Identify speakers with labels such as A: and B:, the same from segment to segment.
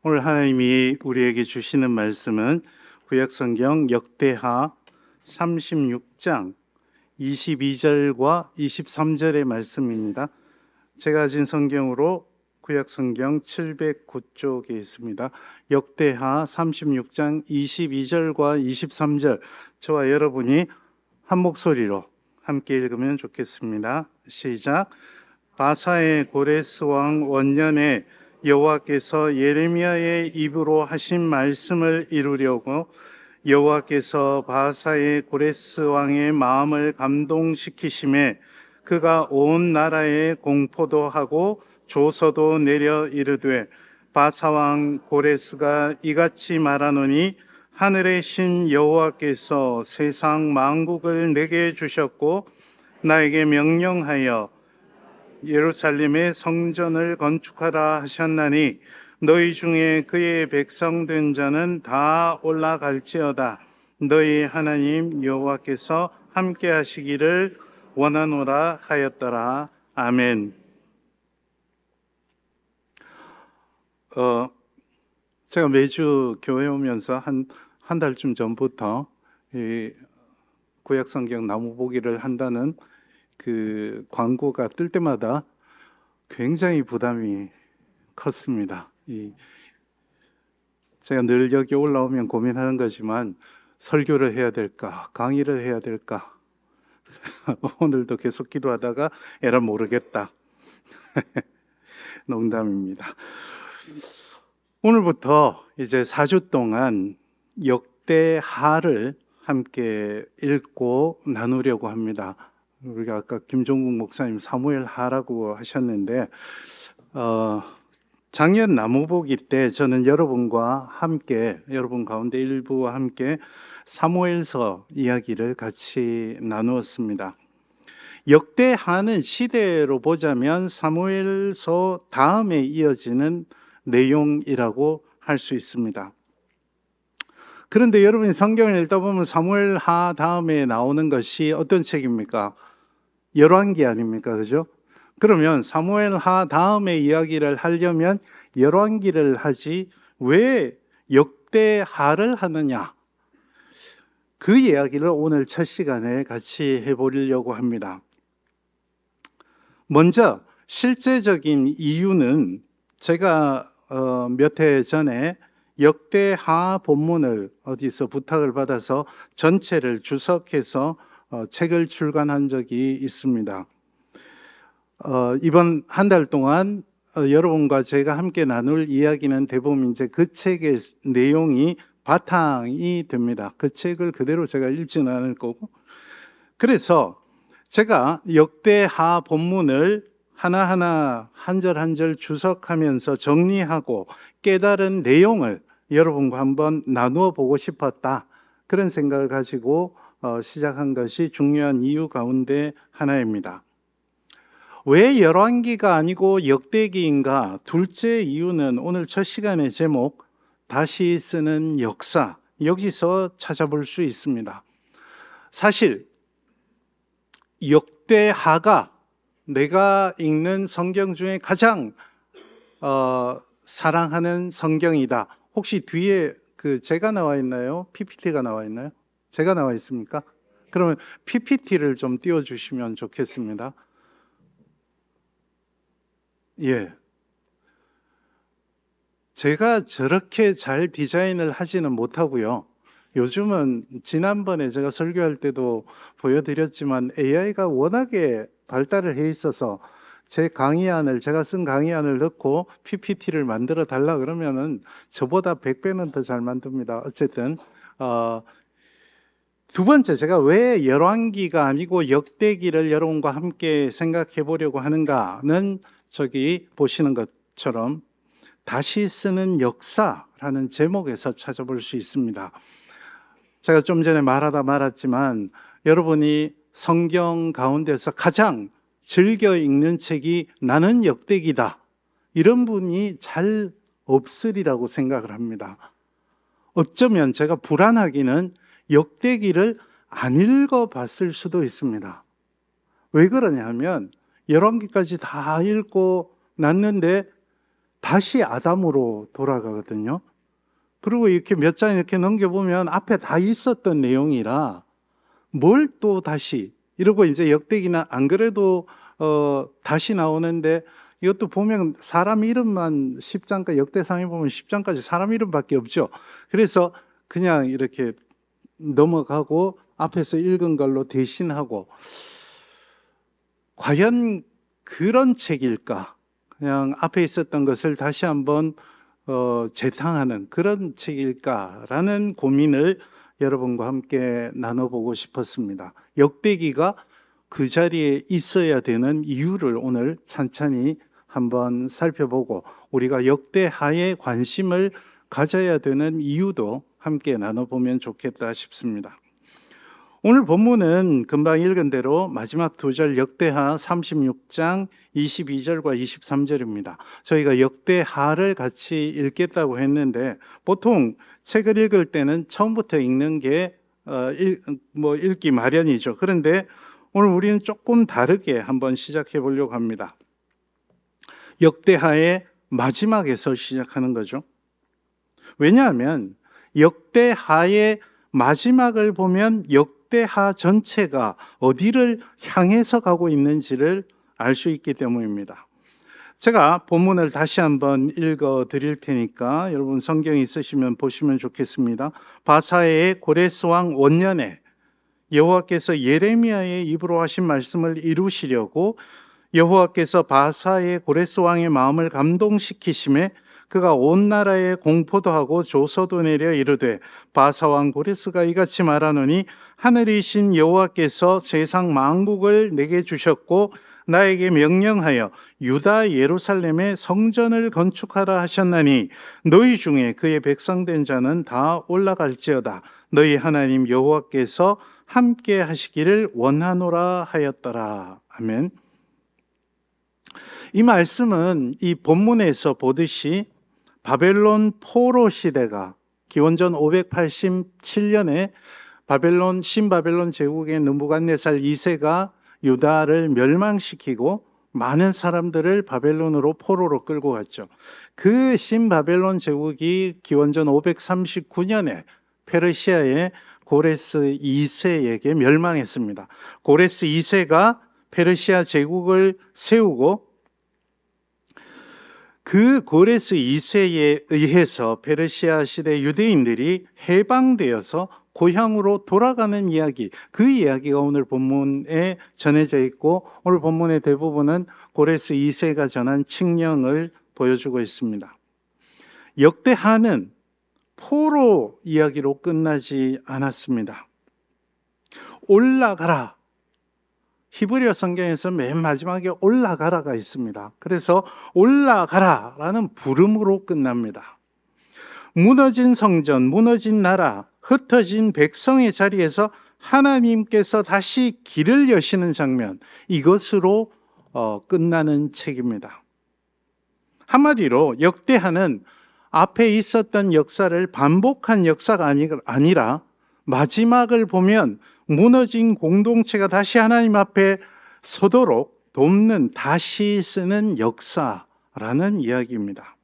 A: 오늘 하나님이 우리에게 주시는 말씀은 구약성경 역대하 36장 22절과 23절의 말씀입니다. 제가 가진 성경으로 구약성경 709쪽에 있습니다. 역대하 36장 22절과 23절, 저와 여러분이 한 목소리로 함께 읽으면 좋겠습니다. 시작. 바사의 고레스 왕 원년에 여호와께서 예레미야의 입으로 하신 말씀을 이루려고 여호와께서 바사의 고레스 왕의 마음을 감동시키심에 그가 온 나라에 공포도 하고 조서도 내려 이르되, 바사 왕 고레스가 이같이 말하노니 하늘의 신 여호와께서 세상 만국을 내게 주셨고 나에게 명령하여 예루살렘의 성전을 건축하라 하셨나니 너희 중에 그의 백성 된 자는 다 올라갈지어다. 너희 하나님 여호와께서 함께 하시기를 원하노라 하였더라. 아멘. 제가 매주 교회 오면서 한 달쯤 전부터 이 구약성경 나무 보기를 한다는 그 광고가 뜰 때마다 굉장히 부담이 컸습니다. 제가 늘 여기 올라오면 고민하는 거지만 설교를 해야 될까, 강의를 해야 될까. 오늘도 계속 기도하다가 에라 모르겠다. 농담입니다. 오늘부터 이제 4주 동안 역대하를 함께 읽고 나누려고 합니다. 우리가 아까 김종국 목사님 사무엘하라고 하셨는데 작년 나무보기 때 저는 여러분과 함께, 여러분 가운데 일부와 함께 사무엘서 이야기를 같이 나누었습니다. 역대하는 시대로 보자면 사무엘서 다음에 이어지는 내용이라고 할 수 있습니다. 그런데 여러분이 성경을 읽다 보면 사무엘하 다음에 나오는 것이 어떤 책입니까? 열왕기 아닙니까? 그죠? 그러면 사무엘하 다음에 이야기를 하려면 열왕기를 하지 왜 역대하를 하느냐? 그 이야기를 오늘 첫 시간에 같이 해보려고 합니다. 먼저 실제적인 이유는 제가 몇 해 전에 역대하 본문을 어디서 부탁을 받아서 전체를 주석해서 책을 출간한 적이 있습니다. 이번 한 달 동안 여러분과 제가 함께 나눌 이야기는 대부분 이제 그 책의 내용이 바탕이 됩니다. 그 책을 그대로 제가 읽지는 않을 거고, 그래서 제가 역대하 본문을 하나하나 한 절 한 절 주석하면서 정리하고 깨달은 내용을 여러분과 한번 나누어 보고 싶었다, 그런 생각을 가지고 시작한 것이 중요한 이유 가운데 하나입니다. 왜 열왕기가 아니고 역대기인가? 둘째 이유는 오늘 첫 시간의 제목, 다시 쓰는 역사, 여기서 찾아볼 수 있습니다. 사실 역대하가 내가 읽는 성경 중에 가장 사랑하는 성경이다. 혹시 뒤에 제가 나와 있나요? PPT가 나와 있나요? 제가 나와 있습니까? 그러면 PPT를 좀 띄워주시면 좋겠습니다. 예. 제가 저렇게 잘 디자인을 하지는 못하고요. 요즘은 지난번에 제가 설교할 때도 보여드렸지만 AI가 워낙에 발달을 해 있어서 제 강의안을, 제가 쓴 강의안을 넣고 PPT를 만들어 달라 그러면은 저보다 100배는 더 잘 만듭니다. 어쨌든 두 번째, 제가 왜 열왕기가 아니고 역대기를 여러분과 함께 생각해 보려고 하는가는 저기 보시는 것처럼 다시 쓰는 역사라는 제목에서 찾아볼 수 있습니다. 제가 좀 전에 말하다 말았지만 여러분이 성경 가운데서 가장 즐겨 읽는 책이 나는 역대기다, 이런 분이 잘 없으리라고 생각을 합니다. 어쩌면 제가 불안하기는 역대기를 안 읽어봤을 수도 있습니다. 왜 그러냐 하면 열왕기까지 다 읽고 났는데 다시 아담으로 돌아가거든요. 그리고 이렇게 몇 장 이렇게 넘겨보면 앞에 다 있었던 내용이라 뭘 또 다시 이러고 이제 역대기나 안 그래도 다시 나오는데 이것도 보면 사람 이름만 10장까지 역대상에 보면 10장까지 사람 이름밖에 없죠. 그래서 그냥 이렇게 넘어가고 앞에서 읽은 걸로 대신하고 과연 그런 책일까? 그냥 앞에 있었던 것을 다시 한번 재탕하는 그런 책일까라는 고민을 여러분과 함께 나눠보고 싶었습니다. 역대기가 그 자리에 있어야 되는 이유를 오늘 찬찬히 한번 살펴보고 우리가 역대하에 관심을 가져야 되는 이유도 함께 나눠보면 좋겠다 싶습니다. 오늘 본문은 금방 읽은 대로 마지막 두 절 역대하 36장 22절과 23절입니다. 저희가 역대하를 같이 읽겠다고 했는데 보통 책을 읽을 때는 처음부터 읽는 게 읽기 마련이죠. 그런데 오늘 우리는 조금 다르게 한번 시작해 보려고 합니다. 역대하의 마지막에서 시작하는 거죠. 왜냐하면 역대하의 마지막을 보면 역대하 전체가 어디를 향해서 가고 있는지를 알 수 있기 때문입니다. 제가 본문을 다시 한번 읽어 드릴 테니까 여러분 성경 있으시면 보시면 좋겠습니다. 바사의 고레스 왕 원년에 여호와께서 예레미야의 입으로 하신 말씀을 이루시려고 여호와께서 바사의 고레스 왕의 마음을 감동시키심에 그가 온 나라에 공포도 하고 조서도 내려 이르되 바사 왕 고레스가 이같이 말하노니 하늘이신 여호와께서 세상 만국을 내게 주셨고 나에게 명령하여 유다 예루살렘에 성전을 건축하라 하셨나니 너희 중에 그의 백성된 자는 다 올라갈지어다. 너희 하나님 여호와께서 함께 하시기를 원하노라 하였더라. 아멘. 이 말씀은 이 본문에서 보듯이 바벨론 포로 시대가 기원전 587년에 신바벨론 제국의 느부갓네살 2세가 유다를 멸망시키고 많은 사람들을 바벨론으로 포로로 끌고 갔죠. 그 신바벨론 제국이 기원전 539년에 페르시아의 고레스 2세에게 멸망했습니다. 고레스 2세가 페르시아 제국을 세우고 그 고레스 2세에 의해서 페르시아 시대 유대인들이 해방되어서 고향으로 돌아가는 이야기, 그 이야기가 오늘 본문에 전해져 있고 오늘 본문의 대부분은 고레스 2세가 전한 칙령을 보여주고 있습니다. 역대하는 포로 이야기로 끝나지 않았습니다. 올라가라. 히브리어 성경에서 맨 마지막에 올라가라가 있습니다. 그래서 올라가라라는 부름으로 끝납니다. 무너진 성전, 무너진 나라, 흩어진 백성의 자리에서 하나님께서 다시 길을 여시는 장면, 이것으로 끝나는 책입니다. 한마디로 역대하는 앞에 있었던 역사를 반복한 역사가 아니라 마지막을 보면 무너진 공동체가 다시 하나님 앞에 서도록 돕는, 다시 쓰는 역사라는 이야기입니다.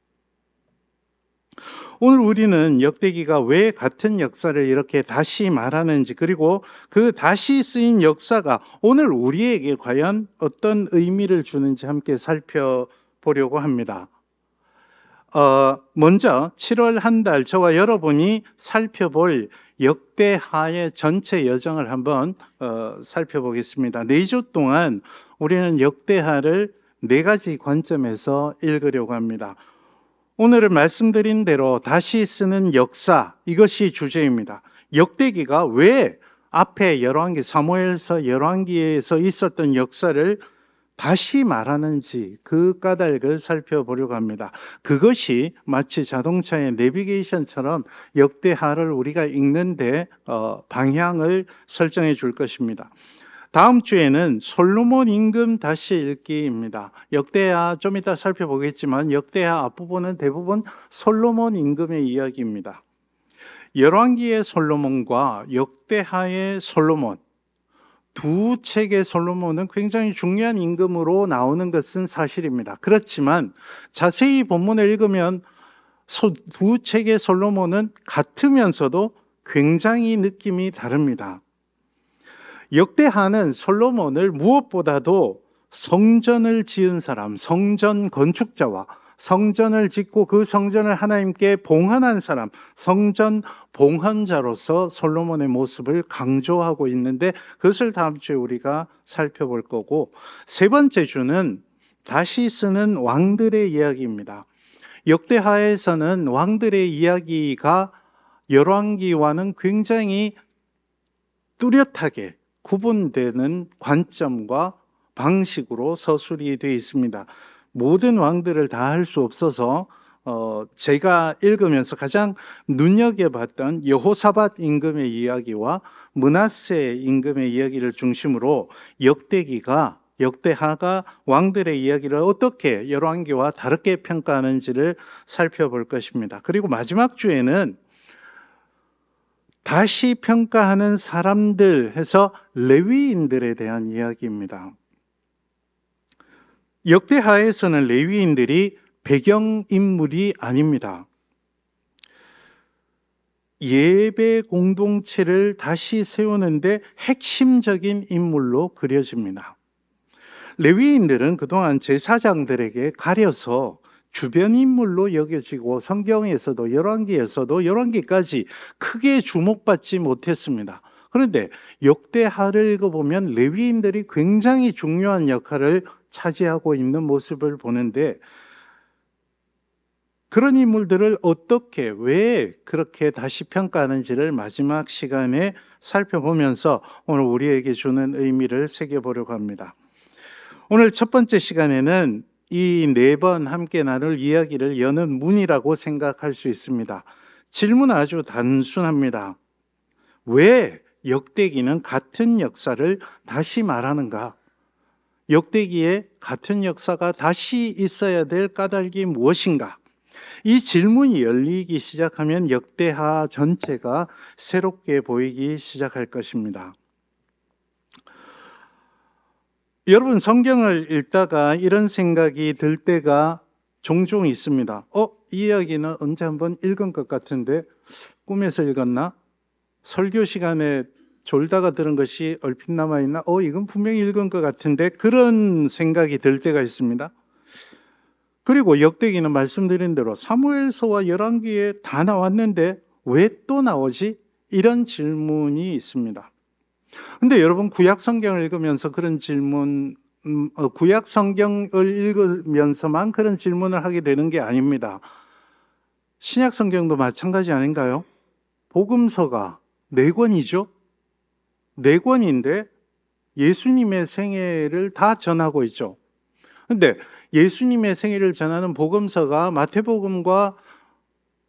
A: 오늘 우리는 역대기가 왜 같은 역사를 이렇게 다시 말하는지, 그리고 그 다시 쓰인 역사가 오늘 우리에게 과연 어떤 의미를 주는지 함께 살펴보려고 합니다. 먼저 7월 한 달 저와 여러분이 살펴볼 역대하의 전체 여정을 한번 살펴보겠습니다. 4주 동안 우리는 역대하를 4가지 관점에서 읽으려고 합니다. 오늘은 말씀드린 대로 다시 쓰는 역사, 이것이 주제입니다. 역대기가 왜 앞에 열왕기, 사무엘서, 열왕기에서 있었던 역사를 다시 말하는지 그 까닭을 살펴보려고 합니다. 그것이 마치 자동차의 내비게이션처럼 역대하를 우리가 읽는데 방향을 설정해 줄 것입니다. 다음 주에는 솔로몬 임금 다시 읽기입니다. 역대하 좀 이따 살펴보겠지만 역대하 앞부분은 대부분 솔로몬 임금의 이야기입니다. 열왕기의 솔로몬과 역대하의 솔로몬, 두 책의 솔로몬은 굉장히 중요한 임금으로 나오는 것은 사실입니다. 그렇지만 자세히 본문을 읽으면 두 책의 솔로몬은 같으면서도 굉장히 느낌이 다릅니다. 역대하는 솔로몬을 무엇보다도 성전을 지은 사람, 성전 건축자와 성전을 짓고 그 성전을 하나님께 봉헌한 사람, 성전 봉헌자로서 솔로몬의 모습을 강조하고 있는데, 그것을 다음 주에 우리가 살펴볼 거고, 세 번째 주는 다시 쓰는 왕들의 이야기입니다. 역대하에서는 왕들의 이야기가 열왕기와는 굉장히 뚜렷하게 구분되는 관점과 방식으로 서술이 되어 있습니다. 모든 왕들을 다 할 수 없어서 제가 읽으면서 가장 눈여겨봤던 여호사밧 임금의 이야기와 므낫세 임금의 이야기를 중심으로 역대하가 왕들의 이야기를 어떻게 열왕기와 다르게 평가하는지를 살펴볼 것입니다. 그리고 마지막 주에는 다시 평가하는 사람들 해서 레위인들에 대한 이야기입니다. 역대하에서는 레위인들이 배경인물이 아닙니다. 예배 공동체를 다시 세우는데 핵심적인 인물로 그려집니다. 레위인들은 그동안 제사장들에게 가려서 주변 인물로 여겨지고 성경에서도 열왕기까지 크게 주목받지 못했습니다. 그런데 역대하를 읽어보면 레위인들이 굉장히 중요한 역할을 차지하고 있는 모습을 보는데, 그런 인물들을 어떻게, 왜 그렇게 다시 평가하는지를 마지막 시간에 살펴보면서 오늘 우리에게 주는 의미를 새겨보려고 합니다. 오늘 첫 번째 시간에는 이 4번 함께 나눌 이야기를 여는 문이라고 생각할 수 있습니다. 질문은 아주 단순합니다. 왜 역대기는 같은 역사를 다시 말하는가? 역대기에 같은 역사가 다시 있어야 될 까닭이 무엇인가? 이 질문이 열리기 시작하면 역대하 전체가 새롭게 보이기 시작할 것입니다. 여러분, 성경을 읽다가 이런 생각이 들 때가 종종 있습니다. 이 이야기는 언제 한번 읽은 것 같은데 꿈에서 읽었나? 설교 시간에 졸다가 들은 것이 얼핏 남아있나? 이건 분명히 읽은 것 같은데, 그런 생각이 들 때가 있습니다. 그리고 역대기는 말씀드린 대로 사무엘서와 열왕기에 다 나왔는데 왜 또 나오지? 이런 질문이 있습니다. 근데 여러분, 구약 성경을 읽으면서 그런 질문, 구약 성경을 읽으면서만 그런 질문을 하게 되는 게 아닙니다. 신약 성경도 마찬가지 아닌가요? 복음서가 4권이죠. 4권인데 예수님의 생애를 다 전하고 있죠. 근데 예수님의 생애를 전하는 복음서가 마태복음과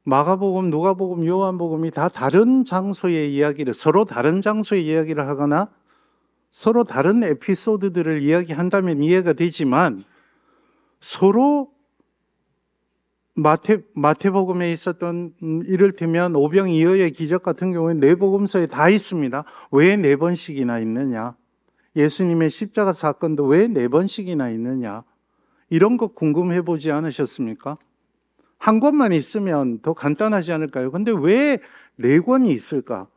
A: 마가복음, 누가복음, 요한복음이 다 다른 장소의 이야기를, 서로 다른 장소의 이야기를 하거나 서로 다른 에피소드들을 이야기한다면 이해가 되지만, 서로 마태복음에 있었던 이를테면 오병이어의 기적 같은 경우에 4복음서에 다 있습니다. 왜 4번씩이나 있느냐? 예수님의 십자가 사건도 왜 4번씩이나 있느냐? 이런 거 궁금해 보지 않으셨습니까? 한 권만 있으면 더 간단하지 않을까요? 근데 왜 4권이 있을까?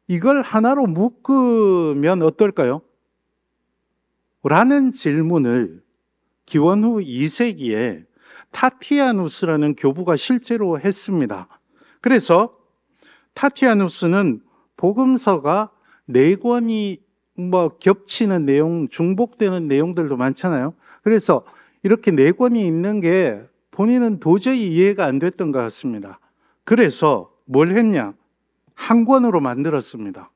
A: 이걸 하나로 묶으면 어떨까요? 라는 질문을 기원 후 2세기에 타티아누스라는 교부가 실제로 했습니다. 그래서 타티아누스는 복음서가 4권이 겹치는 내용, 중복되는 내용들도 많잖아요. 그래서 이렇게 4권이 있는 게 본인은 도저히 이해가 안 됐던 것 같습니다. 그래서 뭘 했냐? 한 권으로 만들었습니다.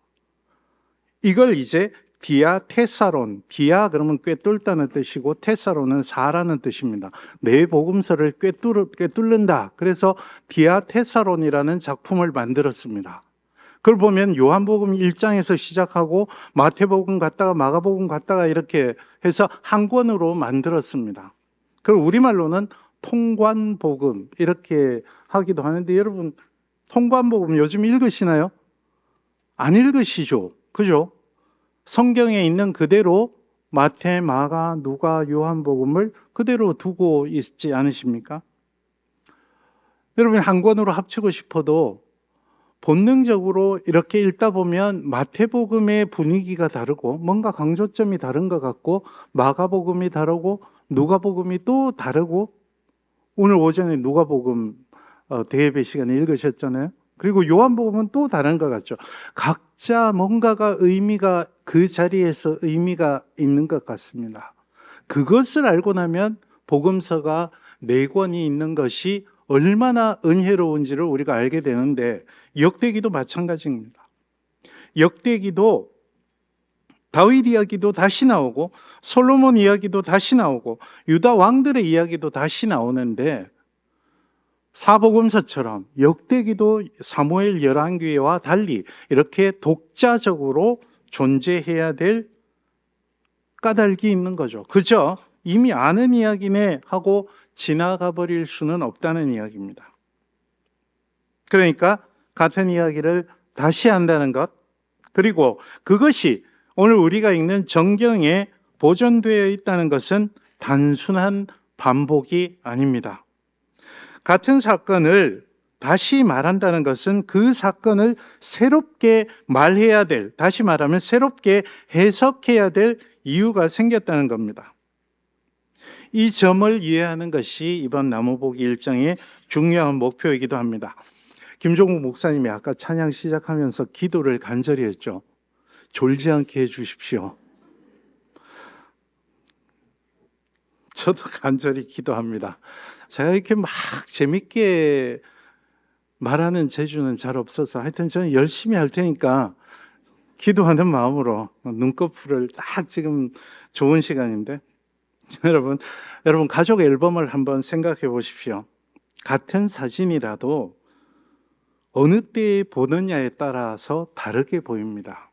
A: 이걸 이제 디아테사론, 디아 그러면 꿰뚫다는 뜻이고 테사론은 사라는 뜻입니다. 내 복음서를 꿰뚫는다. 그래서 디아테사론이라는 작품을 만들었습니다. 그걸 보면 요한복음 1장에서 시작하고 마태복음 갔다가 마가복음 갔다가 이렇게 해서 한 권으로 만들었습니다. 그걸 우리말로는 통관복음 이렇게 하기도 하는데, 여러분 통관복음 요즘 읽으시나요? 안 읽으시죠? 그죠? 성경에 있는 그대로 마태, 마가, 누가, 요한복음을 그대로 두고 있지 않으십니까? 여러분 한 권으로 합치고 싶어도 본능적으로 이렇게 읽다 보면 마태복음의 분위기가 다르고 뭔가 강조점이 다른 것 같고, 마가복음이 다르고 누가복음이 또 다르고, 오늘 오전에 누가복음 대예배 시간에 읽으셨잖아요. 그리고 요한복음은 또 다른 것 같죠. 각자 뭔가가 의미가, 그 자리에서 의미가 있는 것 같습니다. 그것을 알고 나면 복음서가 4권이 있는 것이 얼마나 은혜로운지를 우리가 알게 되는데, 역대기도 마찬가지입니다. 역대기도 다윗 이야기도 다시 나오고, 솔로몬 이야기도 다시 나오고, 유다 왕들의 이야기도 다시 나오는데, 사복음서처럼 역대기도 사무엘 열왕기와 달리 이렇게 독자적으로 존재해야 될 까닭이 있는 거죠. 그저 이미 아는 이야기네 하고 지나가 버릴 수는 없다는 이야기입니다. 그러니까 같은 이야기를 다시 한다는 것, 그리고 그것이 오늘 우리가 읽는 정경에 보존되어 있다는 것은 단순한 반복이 아닙니다. 같은 사건을 다시 말한다는 것은 그 사건을 새롭게 말해야 될, 다시 말하면 새롭게 해석해야 될 이유가 생겼다는 겁니다. 이 점을 이해하는 것이 이번 나무보기 일정의 중요한 목표이기도 합니다. 김종국 목사님이 아까 찬양 시작하면서 기도를 간절히 했죠. 졸지 않게 해주십시오. 저도 간절히 기도합니다. 제가 이렇게 막 재밌게 말하는 재주는 잘 없어서 하여튼 저는 열심히 할 테니까 기도하는 마음으로, 눈꺼풀을 딱 지금 좋은 시간인데 여러분 가족 앨범을 한번 생각해 보십시오. 같은 사진이라도 어느 때에 보느냐에 따라서 다르게 보입니다.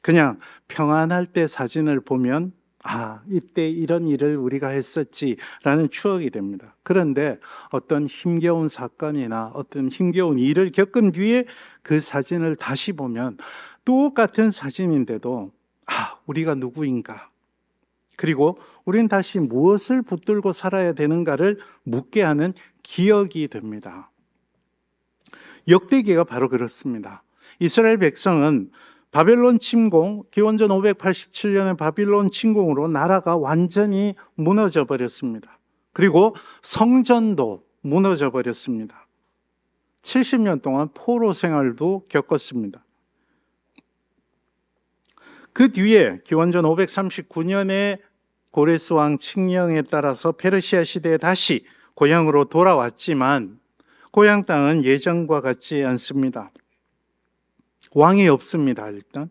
A: 그냥 평안할 때 사진을 보면 이때 이런 일을 우리가 했었지라는 추억이 됩니다. 그런데 어떤 힘겨운 사건이나 어떤 힘겨운 일을 겪은 뒤에 그 사진을 다시 보면 똑같은 사진인데도 우리가 누구인가, 그리고 우린 다시 무엇을 붙들고 살아야 되는가를 묻게 하는 기억이 됩니다. 역대기가 바로 그렇습니다. 이스라엘 백성은 바벨론 침공, 기원전 587년의 바빌론 침공으로 나라가 완전히 무너져 버렸습니다. 그리고 성전도 무너져 버렸습니다. 70년 동안 포로 생활도 겪었습니다. 그 뒤에 기원전 539년에 고레스 왕 칙령에 따라서 페르시아 시대에 다시 고향으로 돌아왔지만 고향 땅은 예전과 같지 않습니다. 왕이 없습니다. 일단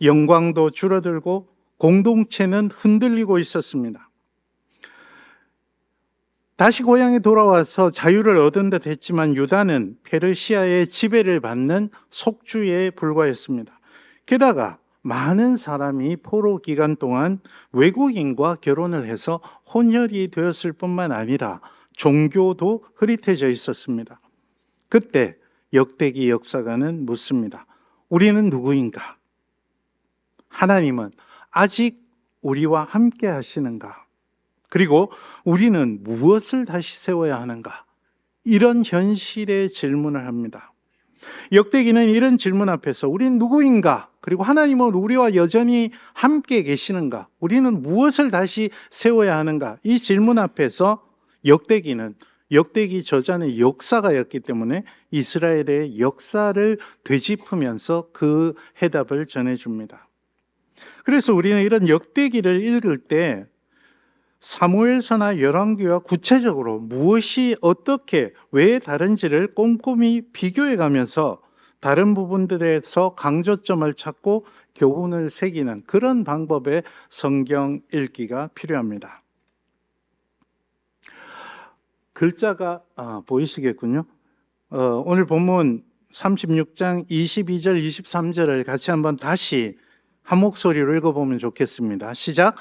A: 영광도 줄어들고 공동체는 흔들리고 있었습니다. 다시 고향에 돌아와서 자유를 얻은 듯 했지만 유다는 페르시아의 지배를 받는 속주에 불과했습니다. 게다가 많은 사람이 포로 기간 동안 외국인과 결혼을 해서 혼혈이 되었을 뿐만 아니라 종교도 흐릿해져 있었습니다. 그때 역대기 역사가는 묻습니다. 우리는 누구인가? 하나님은 아직 우리와 함께 하시는가? 그리고 우리는 무엇을 다시 세워야 하는가? 이런 현실의 질문을 합니다. 역대기는 이런 질문 앞에서 우리는 누구인가? 그리고 하나님은 우리와 여전히 함께 계시는가? 우리는 무엇을 다시 세워야 하는가? 이 질문 앞에서 역대기는 역대기 저자는 역사가였기 때문에 이스라엘의 역사를 되짚으면서 그 해답을 전해줍니다. 그래서 우리는 이런 역대기를 읽을 때 사무엘서나 열왕기와 구체적으로 무엇이 어떻게 왜 다른지를 꼼꼼히 비교해 가면서 다른 부분들에서 강조점을 찾고 교훈을 새기는 그런 방법의 성경 읽기가 필요합니다. 글자가 보이시겠군요. 오늘 본문 36장 22절 23절을 같이 한번 다시 한 목소리로 읽어보면 좋겠습니다. 시작.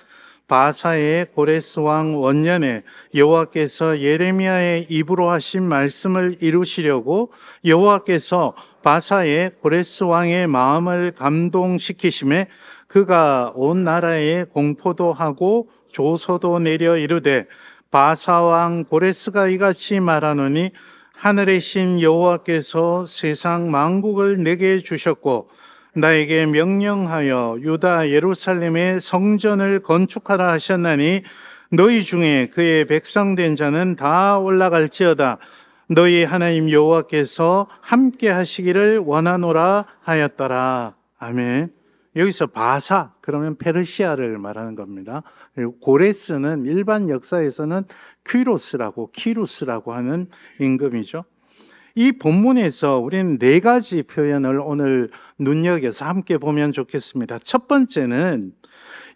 A: 바사의 고레스 왕 원년에 여호와께서 예레미야의 입으로 하신 말씀을 이루시려고 여호와께서 바사의 고레스 왕의 마음을 감동시키심에 그가 온 나라에 공포도 하고 조서도 내려 이르되 바사왕 고레스가 이같이 말하노니 하늘의 신 여호와께서 세상 만국을 내게 주셨고 나에게 명령하여 유다 예루살렘의 성전을 건축하라 하셨나니 너희 중에 그의 백성된 자는 다 올라갈지어다. 너희 하나님 여호와께서 함께 하시기를 원하노라 하였더라. 아멘. 여기서 바사 그러면 페르시아를 말하는 겁니다. 그리고 고레스는 일반 역사에서는 키루스라고 하는 임금이죠. 이 본문에서 우리는 네 가지 표현을 오늘 눈여겨서 함께 보면 좋겠습니다. 첫 번째는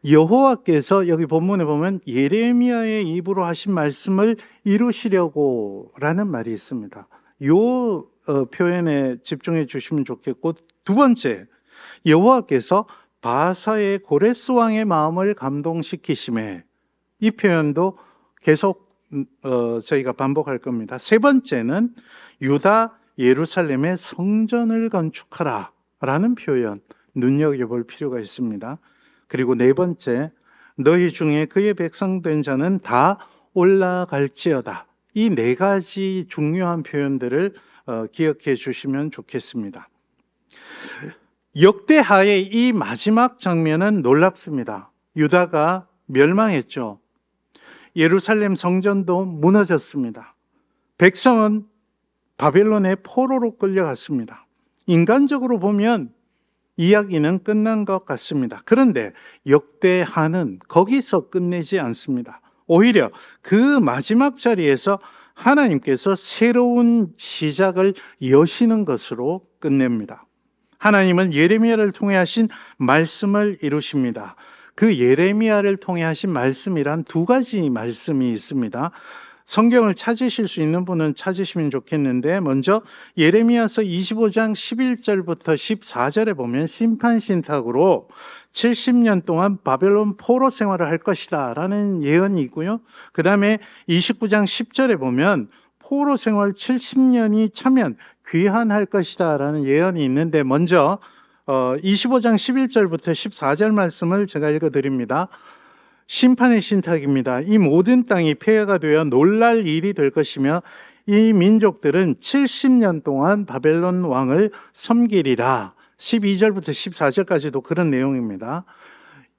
A: 여호와께서 여기 본문에 보면 예레미야의 입으로 하신 말씀을 이루시려고 라는 말이 있습니다. 요 표현에 집중해 주시면 좋겠고, 두 번째, 여호와께서 바사의 고레스 왕의 마음을 감동시키심에, 이 표현도 계속 저희가 반복할 겁니다. 세 번째는 유다 예루살렘의 성전을 건축하라 라는 표현 눈여겨볼 필요가 있습니다. 그리고 네 번째, 너희 중에 그의 백성된 자는 다 올라갈지어다. 이 네 가지 중요한 표현들을 기억해 주시면 좋겠습니다. 역대하의 이 마지막 장면은 놀랍습니다. 유다가 멸망했죠. 예루살렘 성전도 무너졌습니다. 백성은 바벨론의 포로로 끌려갔습니다. 인간적으로 보면 이야기는 끝난 것 같습니다. 그런데 역대하는 거기서 끝내지 않습니다. 오히려 그 마지막 자리에서 하나님께서 새로운 시작을 여시는 것으로 끝냅니다. 하나님은 예레미야를 통해 하신 말씀을 이루십니다. 그 예레미야를 통해 하신 말씀이란 두 가지 말씀이 있습니다. 성경을 찾으실 수 있는 분은 찾으시면 좋겠는데, 먼저 예레미야서 25장 11절부터 14절에 보면 심판신탁으로 70년 동안 바벨론 포로 생활을 할 것이다 라는 예언이 있고요. 그 다음에 29장 10절에 보면 포로 생활 70년이 차면 귀환할 것이다 라는 예언이 있는데, 먼저 25장 11절부터 14절 말씀을 제가 읽어드립니다. 심판의 신탁입니다. 이 모든 땅이 폐허가 되어 놀랄 일이 될 것이며 이 민족들은 70년 동안 바벨론 왕을 섬기리라. 12절부터 14절까지도 그런 내용입니다.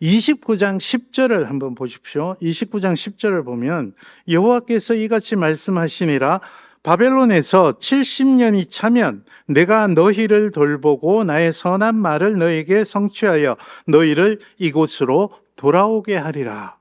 A: 29장 10절을 한번 보십시오. 29장 10절을 보면 여호와께서 이같이 말씀하시니라. 바벨론에서 70년이 차면 내가 너희를 돌보고 나의 선한 말을 너희에게 성취하여 너희를 이곳으로 돌아오게 하리라.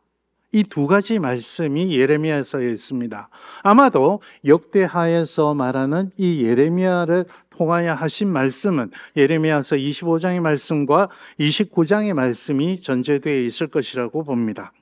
A: 이 두 가지 말씀이 예레미야서에 있습니다. 아마도 역대하에서 말하는 이 예레미야를 통하여 하신 말씀은 예레미야서 25장의 말씀과 29장의 말씀이 전제되어 있을 것이라고 봅니다.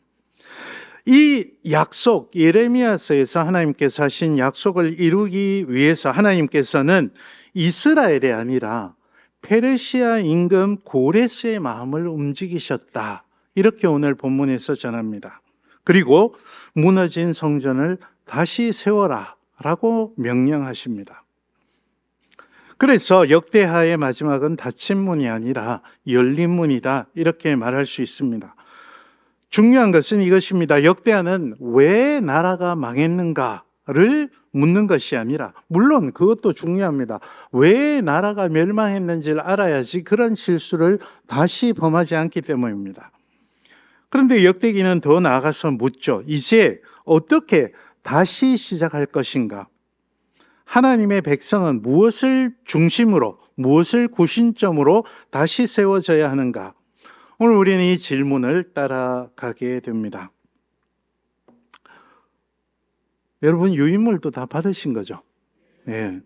A: 이 약속, 예레미야서에서 하나님께서 하신 약속을 이루기 위해서 하나님께서는 이스라엘이 아니라 페르시아 임금 고레스의 마음을 움직이셨다. 이렇게 오늘 본문에서 전합니다. 그리고 무너진 성전을 다시 세워라 라고 명령하십니다. 그래서 역대하의 마지막은 닫힌 문이 아니라 열린 문이다 이렇게 말할 수 있습니다. 중요한 것은 이것입니다. 역대하는 왜 나라가 망했는가를 묻는 것이 아니라, 물론 그것도 중요합니다. 왜 나라가 멸망했는지를 알아야지 그런 실수를 다시 범하지 않기 때문입니다. 그런데 역대기는 더 나아가서 묻죠. 이제 어떻게 다시 시작할 것인가? 하나님의 백성은 무엇을 중심으로, 무엇을 구심점으로 다시 세워져야 하는가? 오늘 우리는 이 질문을 따라가게 됩니다. 여러분 유인물도 다 받으신 거죠? 예.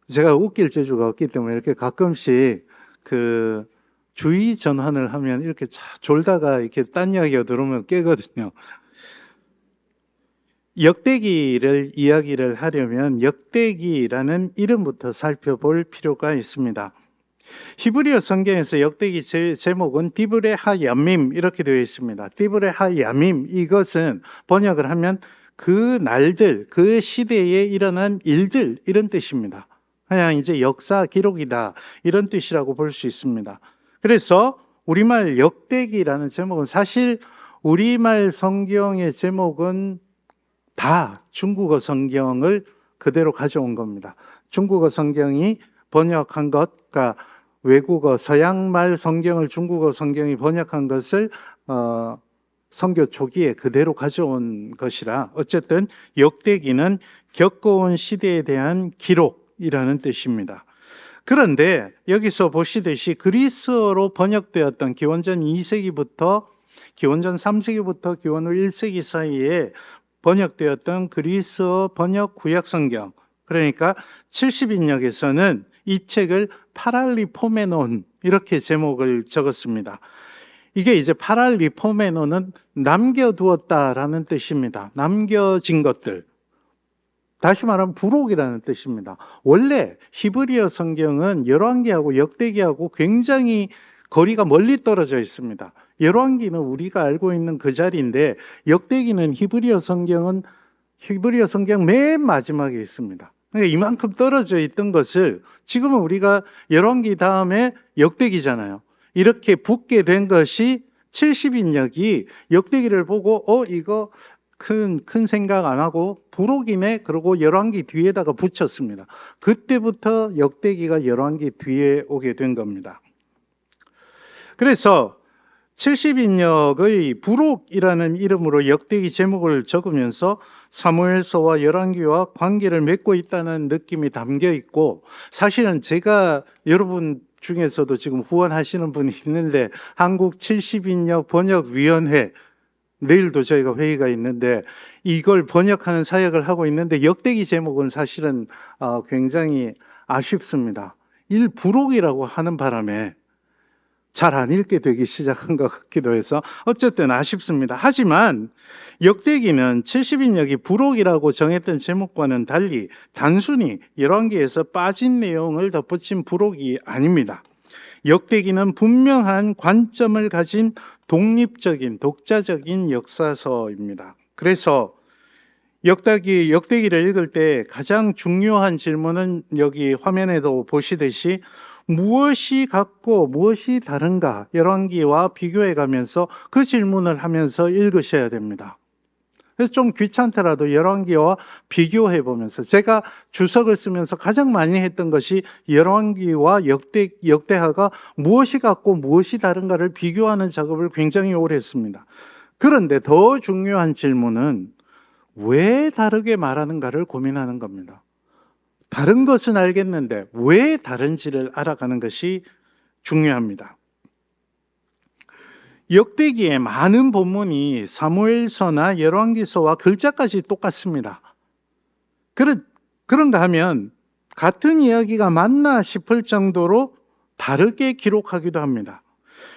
A: 제가 웃길 재주가 없기 때문에 이렇게 가끔씩 그 주의 전환을 하면 이렇게 졸다가 이렇게 딴 이야기가 들어오면 깨거든요. 역대기를 이야기를 하려면 역대기라는 이름부터 살펴볼 필요가 있습니다. 히브리어 성경에서 역대기 제목은 디브레 하야밈 이렇게 되어 있습니다. 디브레 하야밈, 이것은 번역을 하면 그 날들, 그 시대에 일어난 일들 이런 뜻입니다. 그냥 이제 역사 기록이다 이런 뜻이라고 볼 수 있습니다. 그래서 우리말 역대기라는 제목은 사실 우리말 성경의 제목은 다 중국어 성경을 그대로 가져온 겁니다. 중국어 성경이 번역한 것, 그러니까 외국어 서양말 성경을 중국어 성경이 번역한 것을 선교 초기에 그대로 가져온 것이라 어쨌든 역대기는 겪어온 시대에 대한 기록이라는 뜻입니다. 그런데 여기서 보시듯이 그리스어로 번역되었던 기원전 2세기부터 기원전 3세기부터 기원 후 1세기 사이에 번역되었던 그리스어 번역 구약 성경, 그러니까 70인역에서는 이 책을 파랄리포메논 이렇게 제목을 적었습니다. 이게 이제 파랄리포메논은 남겨두었다라는 뜻입니다. 남겨진 것들. 다시 말하면 부록이라는 뜻입니다. 원래 히브리어 성경은 열왕기하고 역대기하고 굉장히 거리가 멀리 떨어져 있습니다. 열왕기는 우리가 알고 있는 그 자리인데 역대기는 히브리어 성경 맨 마지막에 있습니다. 그러니까 이만큼 떨어져 있던 것을 지금은 우리가 열왕기 다음에 역대기잖아요. 이렇게 붙게 된 것이 70인역이 역대기를 보고 이거 큰 생각 안 하고 부록이네 그러고 열왕기 뒤에다가 붙였습니다. 그때부터 역대기가 열왕기 뒤에 오게 된 겁니다. 그래서 70인역의 부록이라는 이름으로 역대기 제목을 적으면서 사무엘서와 열왕기와 관계를 맺고 있다는 느낌이 담겨 있고, 사실은 제가 여러분 중에서도 지금 후원하시는 분이 있는데 한국 70인역 번역위원회, 내일도 저희가 회의가 있는데 이걸 번역하는 사역을 하고 있는데 역대기 제목은 사실은 굉장히 아쉽습니다. 부록이라고 하는 바람에 잘 안 읽게 되기 시작한 것 같기도 해서 어쨌든 아쉽습니다. 하지만 역대기는 70인역이 부록이라고 정했던 제목과는 달리 단순히 열왕기에서 빠진 내용을 덧붙인 부록이 아닙니다. 역대기는 분명한 관점을 가진 독립적인 독자적인 역사서입니다. 그래서 역대기를 읽을 때 가장 중요한 질문은 여기 화면에도 보시듯이 무엇이 같고 무엇이 다른가 열왕기와 비교해 가면서 그 질문을 하면서 읽으셔야 됩니다. 그래서 좀 귀찮더라도 열왕기와 비교해 보면서 제가 주석을 쓰면서 가장 많이 했던 것이 열왕기와 역대하가 무엇이 같고 무엇이 다른가를 비교하는 작업을 굉장히 오래 했습니다. 그런데 더 중요한 질문은 왜 다르게 말하는가를 고민하는 겁니다. 다른 것은 알겠는데 왜 다른지를 알아가는 것이 중요합니다. 역대기의 많은 본문이 사무엘서나 열왕기서와 글자까지 똑같습니다. 그런가 하면 같은 이야기가 맞나 싶을 정도로 다르게 기록하기도 합니다.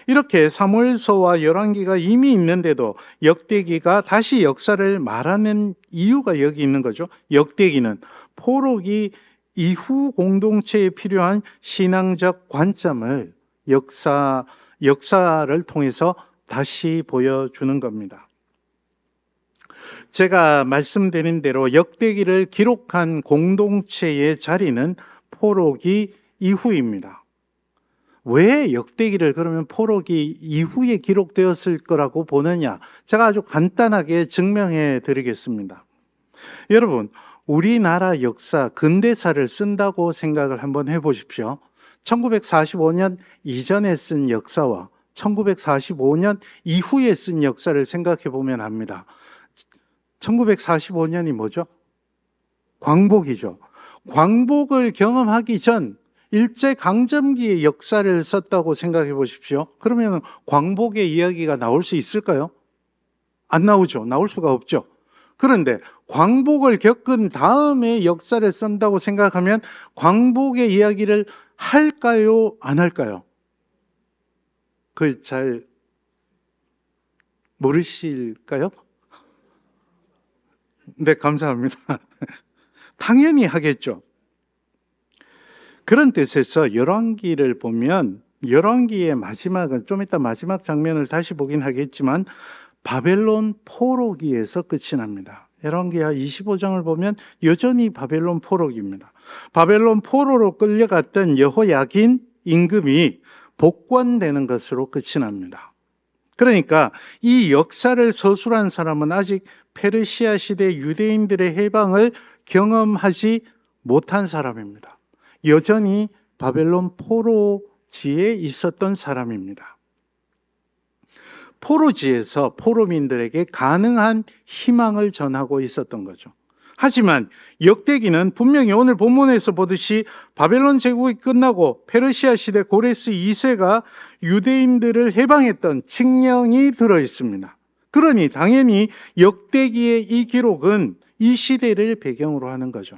A: 이렇게 사무엘서와 열왕기가 이미 있는데도 역대기가 다시 역사를 말하는 이유가 여기 있는 거죠. 역대기는 포로기 이후 공동체에 필요한 신앙적 관점을 역사를 통해서 다시 보여주는 겁니다. 제가 말씀드린 대로 역대기를 기록한 공동체의 자리는 포로기 이후입니다. 왜 역대기를 그러면 포로기 이후에 기록되었을 거라고 보느냐? 제가 아주 간단하게 증명해 드리겠습니다. 여러분, 우리나라 역사, 근대사를 쓴다고 생각을 한번 해보십시오. 1945년 이전에 쓴 역사와 1945년 이후에 쓴 역사를 생각해 보면 압니다. 1945년이 뭐죠? 광복이죠. 광복을 경험하기 전 일제강점기의 역사를 썼다고 생각해 보십시오. 그러면 광복의 이야기가 나올 수 있을까요? 안 나오죠. 나올 수가 없죠. 그런데 광복을 겪은 다음에 역사를 쓴다고 생각하면 광복의 이야기를 할까요? 안 할까요? 그걸 잘 모르실까요? 네, 감사합니다. 당연히 하겠죠. 그런 뜻에서 열왕기를 보면 열왕기의 마지막은 좀 이따 마지막 장면을 다시 보긴 하겠지만 바벨론 포로기에서 끝이 납니다. 열왕기하 25장을 보면 여전히 바벨론 포로기입니다. 바벨론 포로로 끌려갔던 여호야긴 임금이 복권되는 것으로 끝이 납니다. 그러니까 이 역사를 서술한 사람은 아직 페르시아 시대 유대인들의 해방을 경험하지 못한 사람입니다. 여전히 바벨론 포로지에 있었던 사람입니다. 포로지에서 포로민들에게 가능한 희망을 전하고 있었던 거죠. 하지만 역대기는 분명히 오늘 본문에서 보듯이 바벨론 제국이 끝나고 페르시아 시대 고레스 2세가 유대인들을 해방했던 칙령이 들어 있습니다. 그러니 당연히 역대기의 이 기록은 이 시대를 배경으로 하는 거죠.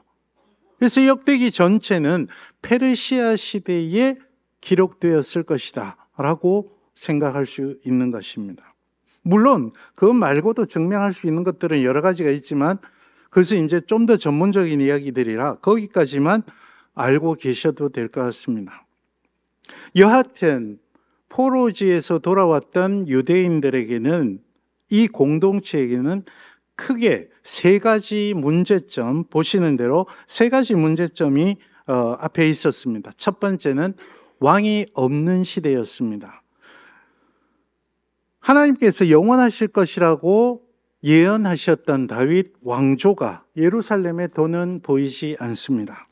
A: 그래서 역대기 전체는 페르시아 시대에 기록되었을 것이다 라고 생각할 수 있는 것입니다. 물론 그것 말고도 증명할 수 있는 것들은 여러 가지가 있지만 그래서 이제 좀 더 전문적인 이야기들이라 거기까지만 알고 계셔도 될 것 같습니다. 여하튼 포로지에서 돌아왔던 유대인들에게는 이 공동체에게는 크게 세 가지 문제점, 보시는 대로 세 가지 문제점이 앞에 있었습니다. 첫 번째는 왕이 없는 시대였습니다. 하나님께서 영원하실 것이라고 예언하셨던 다윗 왕조가 예루살렘에 더는 보이지 않습니다.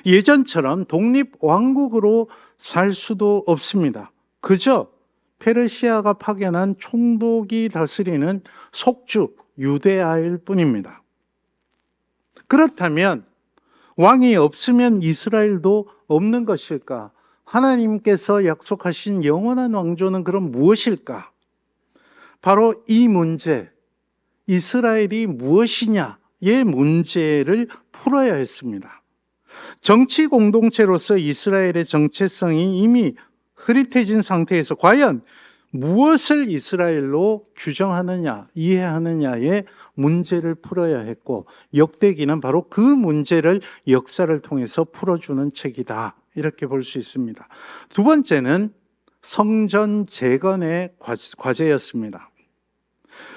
A: 예전처럼 독립왕국으로 살 수도 없습니다. 그저 페르시아가 파견한 총독이 다스리는 속주 유대아일 뿐입니다. 그렇다면 왕이 없으면 이스라엘도 없는 것일까? 하나님께서 약속하신 영원한 왕조는 그럼 무엇일까? 바로 이 문제, 이스라엘이 무엇이냐의 문제를 풀어야 했습니다. 정치 공동체로서 이스라엘의 정체성이 이미 흐릿해진 상태에서 과연 무엇을 이스라엘로 규정하느냐, 이해하느냐의 문제를 풀어야 했고, 역대기는 바로 그 문제를 역사를 통해서 풀어주는 책이다. 이렇게 볼 수 있습니다. 두 번째는 성전 재건의 과제였습니다.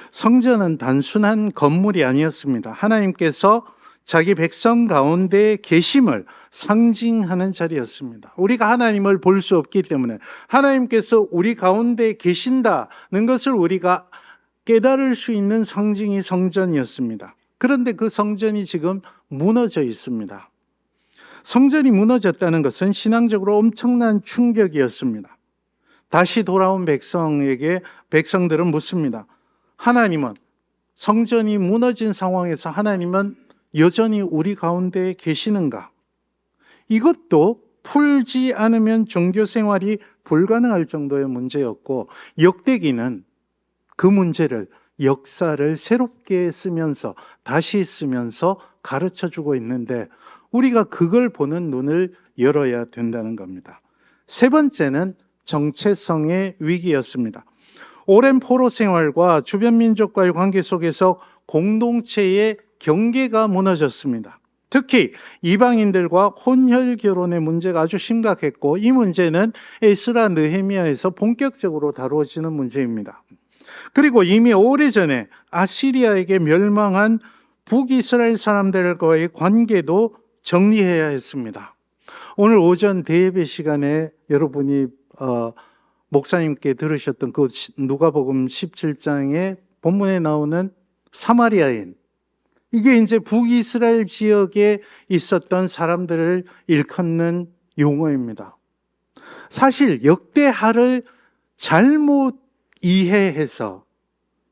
A: 성전은 단순한 건물이 아니었습니다. 하나님께서 자기 백성 가운데 계심을 상징하는 자리였습니다. 우리가 하나님을 볼 수 없기 때문에 하나님께서 우리 가운데 계신다는 것을 우리가 깨달을 수 있는 상징이 성전이었습니다. 그런데 그 성전이 지금 무너져 있습니다. 성전이 무너졌다는 것은 신앙적으로 엄청난 충격이었습니다. 다시 돌아온 백성들은 묻습니다. 하나님은, 성전이 무너진 상황에서 하나님은 여전히 우리 가운데 계시는가? 이것도 풀지 않으면 종교 생활이 불가능할 정도의 문제였고, 역대기는 그 문제를, 역사를 새롭게 쓰면서, 다시 쓰면서 가르쳐 주고 있는데 우리가 그걸 보는 눈을 열어야 된다는 겁니다. 세 번째는 정체성의 위기였습니다. 오랜 포로 생활과 주변 민족과의 관계 속에서 공동체의 경계가 무너졌습니다. 특히 이방인들과 혼혈 결혼의 문제가 아주 심각했고, 이 문제는 에스라 느헤미야에서 본격적으로 다루어지는 문제입니다. 그리고 이미 오래전에 아시리아에게 멸망한 북이스라엘 사람들과의 관계도 정리해야 했습니다. 오늘 오전 대예배 시간에 여러분이 목사님께 들으셨던 그 누가복음 17장의 본문에 나오는 사마리아인, 이게 이제 북이스라엘 지역에 있었던 사람들을 일컫는 용어입니다. 사실 역대하를 잘못 이해해서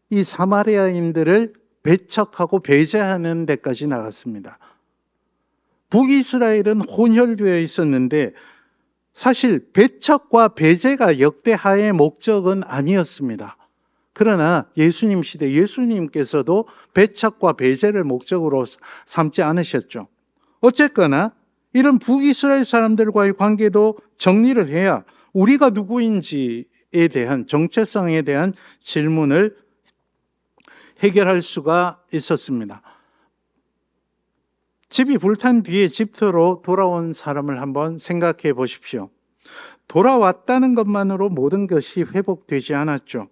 A: 이 사마리아인들을 배척하고 배제하는 데까지 나갔습니다. 북이스라엘은 혼혈되어 있었는데 사실 배척과 배제가 역대하의 목적은 아니었습니다. 그러나 예수님 시대, 예수님께서도 배척과 배제를 목적으로 삼지 않으셨죠. 어쨌거나 이런 북이스라엘 사람들과의 관계도 정리를 해야 우리가 누구인지에 대한, 정체성에 대한 질문을 해결할 수가 있었습니다. 집이 불탄 뒤에 집터로 돌아온 사람을 한번 생각해 보십시오. 돌아왔다는 것만으로 모든 것이 회복되지 않았죠.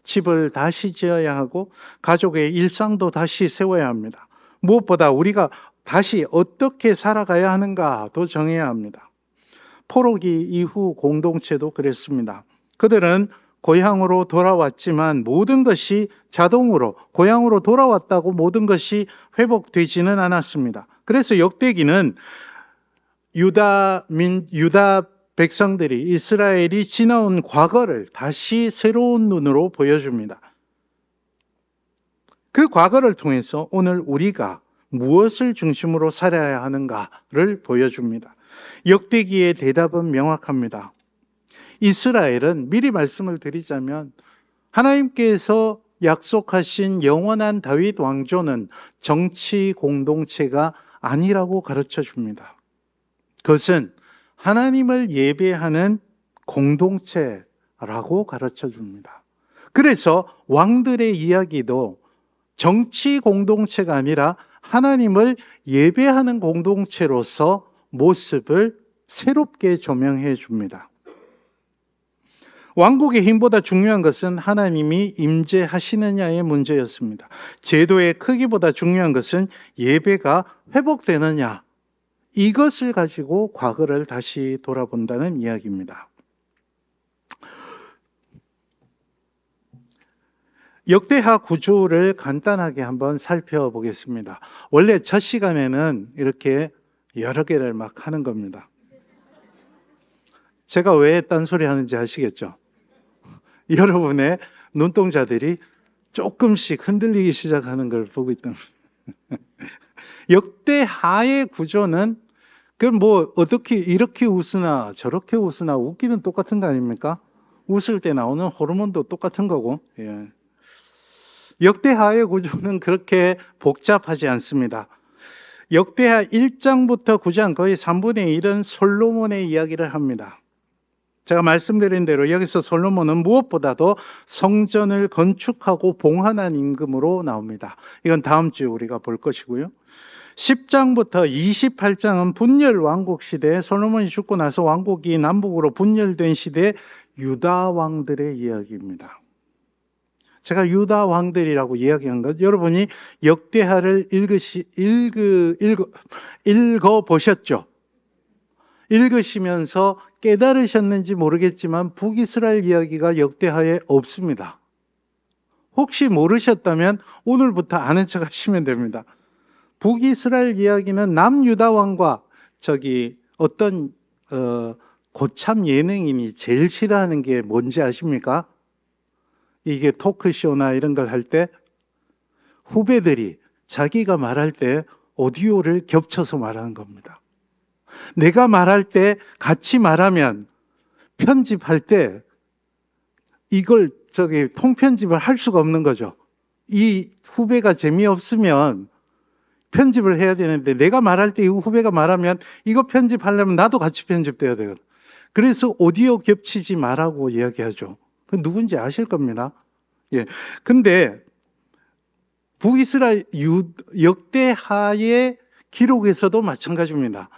A: 집을 다시 지어야 하고 가족의 일상도 다시 세워야 합니다. 무엇보다 우리가 다시 어떻게 살아가야 하는가도 정해야 합니다. 포로기 이후 공동체도 그랬습니다. 그들은 고향으로 돌아왔지만 모든 것이 자동으로 고향으로 돌아왔다고 모든 것이 회복되지는 않았습니다. 그래서 역대기는 유다 백성들이 이스라엘이 지나온 과거를 다시 새로운 눈으로 보여줍니다. 그 과거를 통해서 오늘 우리가 무엇을 중심으로 살아야 하는가를 보여줍니다. 역대기의 대답은 명확합니다. 이스라엘은 미리 말씀을 드리자면 하나님께서 약속하신 영원한 다윗 왕조는 정치 공동체가 아니라고 가르쳐 줍니다. 그것은 하나님을 예배하는 공동체라고 가르쳐 줍니다. 그래서 왕들의 이야기도 정치 공동체가 아니라 하나님을 예배하는 공동체로서 모습을 새롭게 조명해 줍니다. 왕국의 힘보다 중요한 것은 하나님이 임재하시느냐의 문제였습니다. 제도의 크기보다 중요한 것은 예배가 회복되느냐, 이것을 가지고 과거를 다시 돌아본다는 이야기입니다. 역대하 구조를 간단하게 한번 살펴보겠습니다. 원래 첫 시간에는 이렇게 여러 개를 막 하는 겁니다. 제가 왜 딴소리 하는지 아시겠죠? 여러분의 눈동자들이 조금씩 흔들리기 시작하는 걸 보고 있다. 역대하의 구조는 어떻게 이렇게 웃으나 저렇게 웃으나 웃기는 똑같은 거 아닙니까? 웃을 때 나오는 호르몬도 똑같은 거고. 예. 역대하의 구조는 그렇게 복잡하지 않습니다. 역대하 1장부터 9장 거의 3분의 1은 솔로몬의 이야기를 합니다. 제가 말씀드린 대로 여기서 솔로몬은 무엇보다도 성전을 건축하고 봉헌한 임금으로 나옵니다. 이건 다음 주에 우리가 볼 것이고요. 10장부터 28장은 분열 왕국 시대, 솔로몬이 죽고 나서 왕국이 남북으로 분열된 시대 유다 왕들의 이야기입니다. 제가 유다 왕들이라고 이야기한 것, 여러분이 역대하를 읽어보셨죠? 읽으시면서 깨달으셨는지 모르겠지만 북이스라엘 이야기가 역대하에 없습니다. 혹시 모르셨다면 오늘부터 아는 척 하시면 됩니다. 북이스라엘 이야기는 남유다 왕과 어떤 고참 예능인이 제일 싫어하는 게 뭔지 아십니까? 이게 토크쇼나 이런 걸 할 때 후배들이 자기가 말할 때 오디오를 겹쳐서 말하는 겁니다. 내가 말할 때 같이 말하면 편집할 때 이걸 통편집을 할 수가 없는 거죠. 이 후배가 재미없으면 편집을 해야 되는데 내가 말할 때 이 후배가 말하면 이거 편집하려면 나도 같이 편집돼야 돼요. 그래서 오디오 겹치지 말라고 이야기하죠. 그 누군지 아실 겁니다. 예. 근데 북이스라엘 역대하의 기록에서도 마찬가지입니다.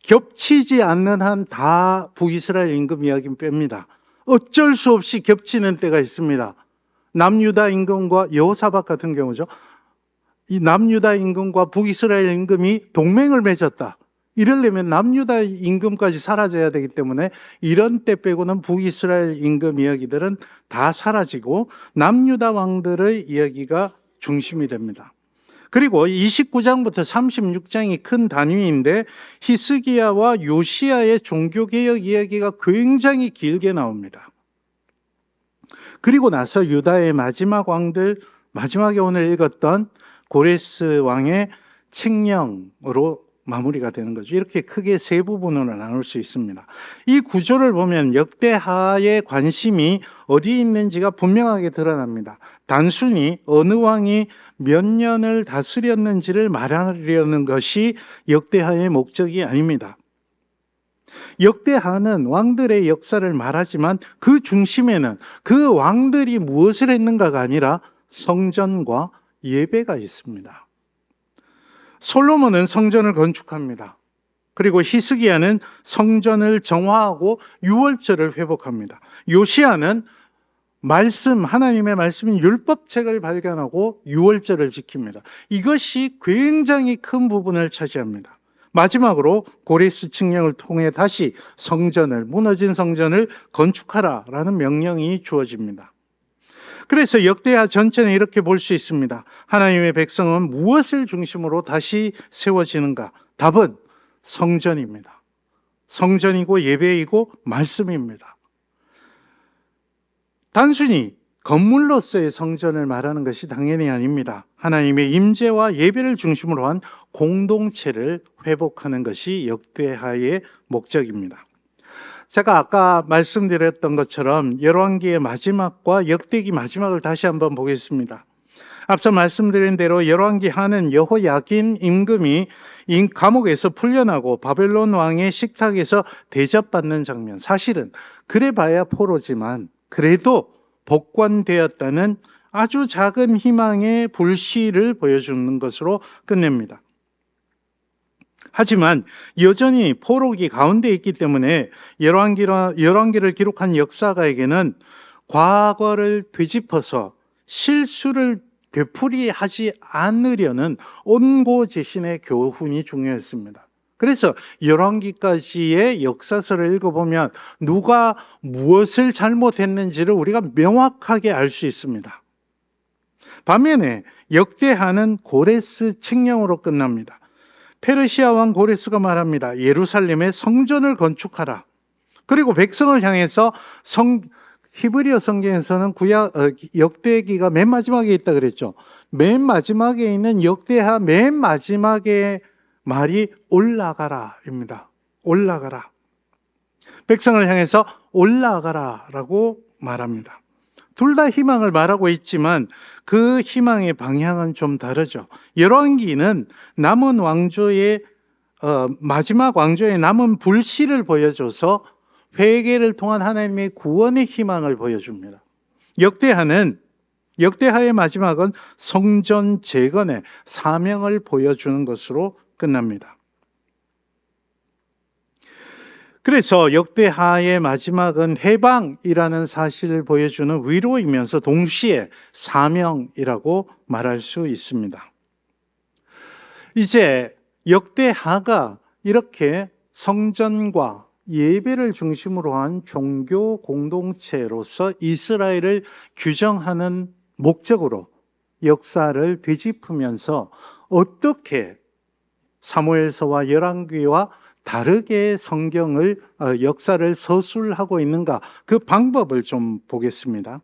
A: 겹치지 않는 한 다 북이스라엘 임금 이야기는 뺍니다. 어쩔 수 없이 겹치는 때가 있습니다. 남유다 임금과 여호사밧 같은 경우죠. 이 남유다 임금과 북이스라엘 임금이 동맹을 맺었다. 이러려면 남유다 임금까지 사라져야 되기 때문에 이런 때 빼고는 북이스라엘 임금 이야기들은 다 사라지고 남유다 왕들의 이야기가 중심이 됩니다. 그리고 29장부터 36장이 큰 단위인데 히스기야와 요시야의 종교개혁 이야기가 굉장히 길게 나옵니다. 그리고 나서 유다의 마지막 왕들, 마지막에 오늘 읽었던 고레스 왕의 칙령으로 마무리가 되는 거죠. 이렇게 크게 세 부분으로 나눌 수 있습니다. 이 구조를 보면 역대하의 관심이 어디에 있는지가 분명하게 드러납니다. 단순히 어느 왕이 몇 년을 다스렸는지를 말하려는 것이 역대하의 목적이 아닙니다. 역대하는 왕들의 역사를 말하지만 그 중심에는 그 왕들이 무엇을 했는가가 아니라 성전과 예배가 있습니다. 솔로몬은 성전을 건축합니다. 그리고 히스기야는 성전을 정화하고 유월절을 회복합니다. 요시야는 하나님의 말씀인 율법책을 발견하고 유월절을 지킵니다. 이것이 굉장히 큰 부분을 차지합니다. 마지막으로 고레스 칙령을 통해 다시 무너진 성전을 건축하라라는 명령이 주어집니다. 그래서 역대하 전체는 이렇게 볼 수 있습니다. 하나님의 백성은 무엇을 중심으로 다시 세워지는가? 답은 성전입니다. 성전이고 예배이고 말씀입니다. 단순히 건물로서의 성전을 말하는 것이 당연히 아닙니다. 하나님의 임재와 예배를 중심으로 한 공동체를 회복하는 것이 역대하의 목적입니다. 제가 아까 말씀드렸던 것처럼 열왕기의 마지막과 역대기 마지막을 다시 한번 보겠습니다. 앞서 말씀드린 대로 열왕기 하는 여호야긴 임금이 감옥에서 풀려나고 바벨론 왕의 식탁에서 대접받는 장면, 사실은 그래봐야 포로지만 그래도 복권되었다는 아주 작은 희망의 불씨를 보여주는 것으로 끝냅니다. 하지만 여전히 포로기 가운데 있기 때문에 열왕기를 기록한 역사가에게는 과거를 되짚어서 실수를 되풀이하지 않으려는 온고지신의 교훈이 중요했습니다. 그래서 열왕기까지의 역사서를 읽어보면 누가 무엇을 잘못했는지를 우리가 명확하게 알 수 있습니다. 반면에 역대하는 고레스 칙령으로 끝납니다. 페르시아 왕 고레스가 말합니다. 예루살렘에 성전을 건축하라. 그리고 백성을 향해서 히브리어 성경에서는 역대기가 맨 마지막에 있다 그랬죠. 맨 마지막에 있는 역대하 맨 마지막에 말이 올라가라입니다. 올라가라. 백성을 향해서 올라가라라고 말합니다. 둘 다 희망을 말하고 있지만 그 희망의 방향은 좀 다르죠. 열왕기는 남은 왕조의 마지막 왕조의 남은 불씨를 보여줘서 회개를 통한 하나님의 구원의 희망을 보여줍니다. 역대하의 마지막은 성전 재건의 사명을 보여주는 것으로 끝납니다. 그래서 역대하의 마지막은 해방이라는 사실을 보여주는 위로이면서 동시에 사명이라고 말할 수 있습니다. 이제 역대하가 이렇게 성전과 예배를 중심으로 한 종교 공동체로서 이스라엘을 규정하는 목적으로 역사를 되짚으면서 어떻게 사무엘서와 열왕기와 다르게 역사를 서술하고 있는가, 그 방법을 좀 보겠습니다.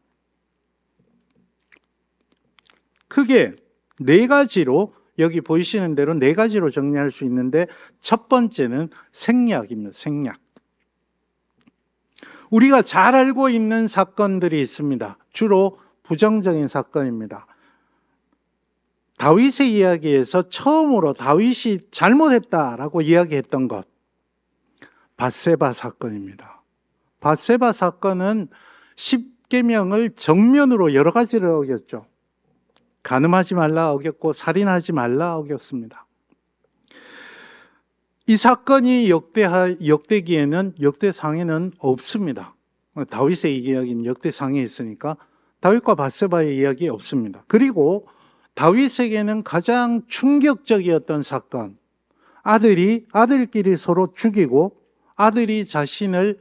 A: 크게 네 가지로, 여기 보이시는 대로 네 가지로 정리할 수 있는데, 첫 번째는 생략입니다. 생략. 우리가 잘 알고 있는 사건들이 있습니다. 주로 부정적인 사건입니다. 다윗의 이야기에서 처음으로 다윗이 잘못했다라고 이야기했던 것, 밧세바 사건입니다. 밧세바 사건은 십계명을 정면으로 여러 가지를 어겼죠. 간음하지 말라 어겼고 살인하지 말라 어겼습니다. 이 사건이 역대기에는, 역대상에는 없습니다. 다윗의 이야기는 역대상에 있으니까 다윗과 밧세바의 이야기 없습니다. 그리고 다윗에게는 가장 충격적이었던 사건, 아들끼리 서로 죽이고 아들이 자신을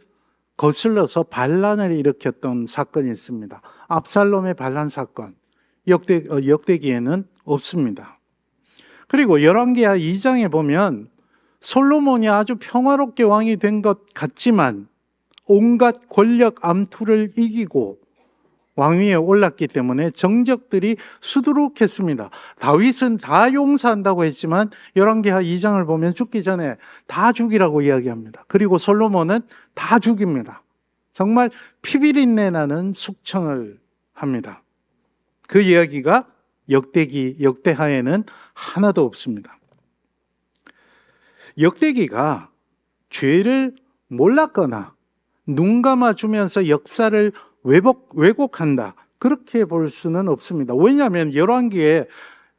A: 거슬러서 반란을 일으켰던 사건이 있습니다. 압살롬의 반란 사건, 역대기에는 없습니다. 그리고 열왕기하 2장에 보면 솔로몬이 아주 평화롭게 왕이 된 것 같지만 온갖 권력 암투를 이기고 왕위에 올랐기 때문에 정적들이 수두룩했습니다. 다윗은 다 용서한다고 했지만 열왕기하 2장을 보면 죽기 전에 다 죽이라고 이야기합니다. 그리고 솔로몬은 다 죽입니다. 정말 피비린내 나는 숙청을 합니다. 그 이야기가 역대하에는 하나도 없습니다. 역대기가 죄를 몰랐거나 눈 감아주면서 역사를 왜곡한다, 그렇게 볼 수는 없습니다. 왜냐하면 열왕기에,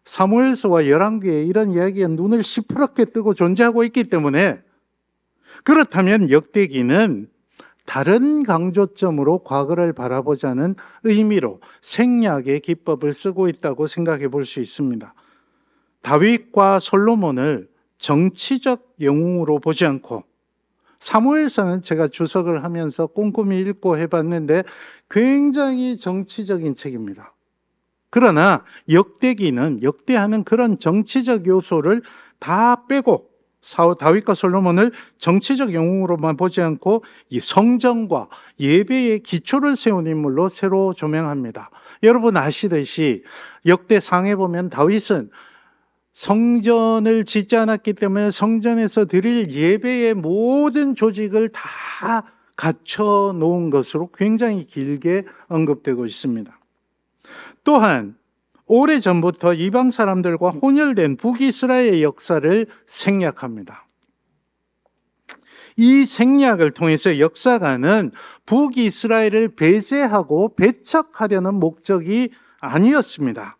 A: 사무엘서와 열왕기에 이런 이야기가 눈을 시퍼렇게 뜨고 존재하고 있기 때문에. 그렇다면 역대기는 다른 강조점으로 과거를 바라보자는 의미로 생략의 기법을 쓰고 있다고 생각해 볼 수 있습니다. 다윗과 솔로몬을 정치적 영웅으로 보지 않고, 사무엘서는 제가 주석을 하면서 꼼꼼히 읽고 해봤는데 굉장히 정치적인 책입니다. 그러나 역대기는 역대하는 그런 정치적 요소를 다 빼고 다윗과 솔로몬을 정치적 영웅으로만 보지 않고 이 성전과 예배의 기초를 세운 인물로 새로 조명합니다. 여러분 아시듯이 역대상에 보면 다윗은 성전을 짓지 않았기 때문에 성전에서 드릴 예배의 모든 조직을 다 갖춰 놓은 것으로 굉장히 길게 언급되고 있습니다. 또한 오래전부터 이방 사람들과 혼혈된 북이스라엘의 역사를 생략합니다. 이 생략을 통해서 역사가는 북이스라엘을 배제하고 배척하려는 목적이 아니었습니다.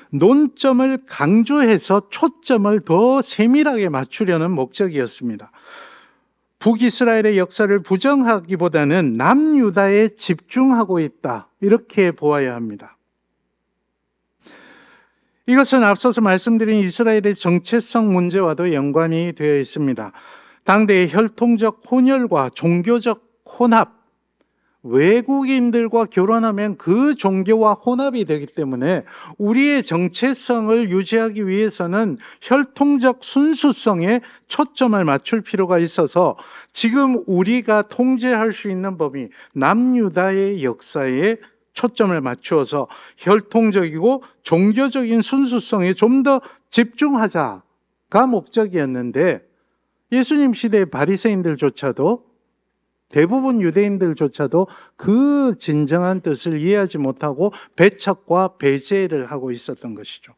A: 논점을 강조해서 초점을 더 세밀하게 맞추려는 목적이었습니다. 북이스라엘의 역사를 부정하기보다는 남유다에 집중하고 있다, 이렇게 보아야 합니다. 이것은 앞서서 말씀드린 이스라엘의 정체성 문제와도 연관이 되어 있습니다. 당대의 혈통적 혼혈과 종교적 혼합, 외국인들과 결혼하면 그 종교와 혼합이 되기 때문에 우리의 정체성을 유지하기 위해서는 혈통적 순수성에 초점을 맞출 필요가 있어서 지금 우리가 통제할 수 있는 범위, 남유다의 역사에 초점을 맞추어서 혈통적이고 종교적인 순수성에 좀 더 집중하자가 목적이었는데, 예수님 시대의 바리새인들조차도, 대부분 유대인들조차도 그 진정한 뜻을 이해하지 못하고 배척과 배제를 하고 있었던 것이죠.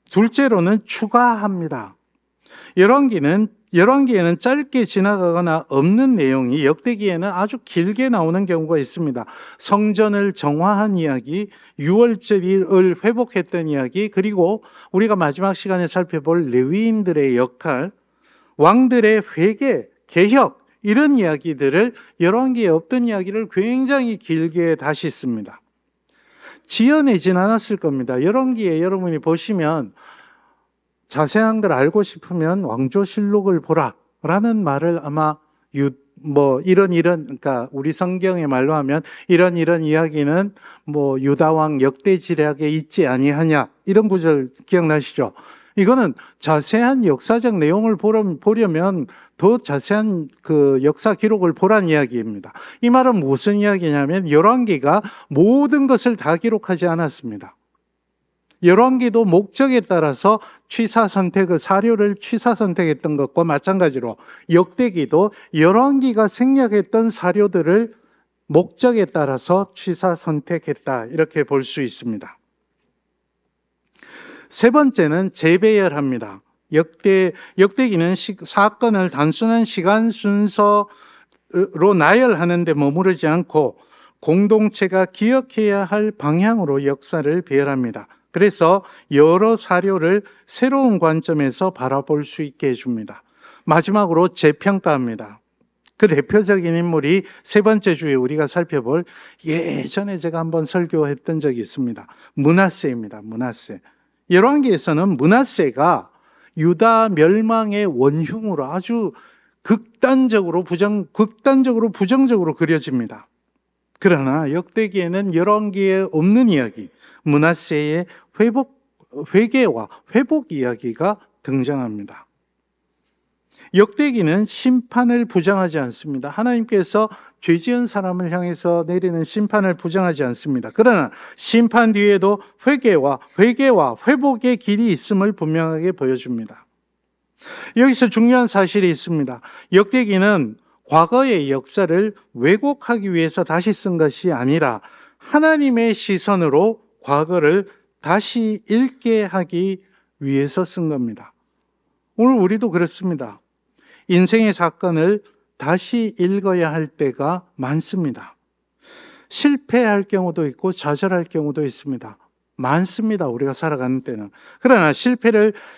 A: 둘째로는 추가합니다. 열왕기에는 짧게 지나가거나 없는 내용이 역대기에는 아주 길게 나오는 경우가 있습니다. 성전을 정화한 이야기, 유월절을 회복했던 이야기, 그리고 우리가 마지막 시간에 살펴볼 레위인들의 역할, 왕들의 회개, 개혁, 이런 이야기들을, 열왕기에 없던 이야기를 굉장히 길게 다시 씁니다. 지어내진 않았을 겁니다. 열왕기에 여러분이 보시면 자세한 걸 알고 싶으면 왕조실록을 보라 라는 말을 아마 그러니까 우리 성경의 말로 하면 이런 이야기는 유다왕 역대지략에 있지 아니하냐, 이런 구절 기억나시죠? 이거는 자세한 역사적 내용을 보려면 더 자세한 그 역사 기록을 보란 이야기입니다. 이 말은 무슨 이야기냐면 열왕기가 모든 것을 다 기록하지 않았습니다. 열왕기도 목적에 따라서 사료를 취사 선택했던 것과 마찬가지로 역대기도 열왕기가 생략했던 사료들을 목적에 따라서 취사 선택했다, 이렇게 볼 수 있습니다. 세 번째는 재배열합니다. 역대기는 사건을 단순한 시간 순서로 나열하는 데 머무르지 않고 공동체가 기억해야 할 방향으로 역사를 배열합니다. 그래서 여러 사료를 새로운 관점에서 바라볼 수 있게 해줍니다. 마지막으로 재평가합니다. 그 대표적인 인물이 세 번째 주에 우리가 살펴볼, 예전에 제가 한번 설교했던 적이 있습니다. 므낫세입니다. 므낫세. 열왕기에서는 므낫세가 유다 멸망의 원흉으로 아주 극단적으로 부정적으로 그려집니다. 그러나 역대기에는 열왕기에 없는 이야기, 므낫세의 회개와 회복 이야기가 등장합니다. 역대기는 심판을 부정하지 않습니다. 하나님께서 죄 지은 사람을 향해서 내리는 심판을 부정하지 않습니다. 그러나 심판 뒤에도 회개와 회복의 길이 있음을 분명하게 보여줍니다. 여기서 중요한 사실이 있습니다. 역대기는 과거의 역사를 왜곡하기 위해서 다시 쓴 것이 아니라 하나님의 시선으로 과거를 다시 읽게 하기 위해서 쓴 겁니다. 오늘 우리도 그렇습니다. 인생의 사건을 다시 읽어야 할 때가 많습니다. 실패할 경우도 있고 좌절할 경우도 있습니다. 많습니다. 우리가 살아가는 때는. 그러나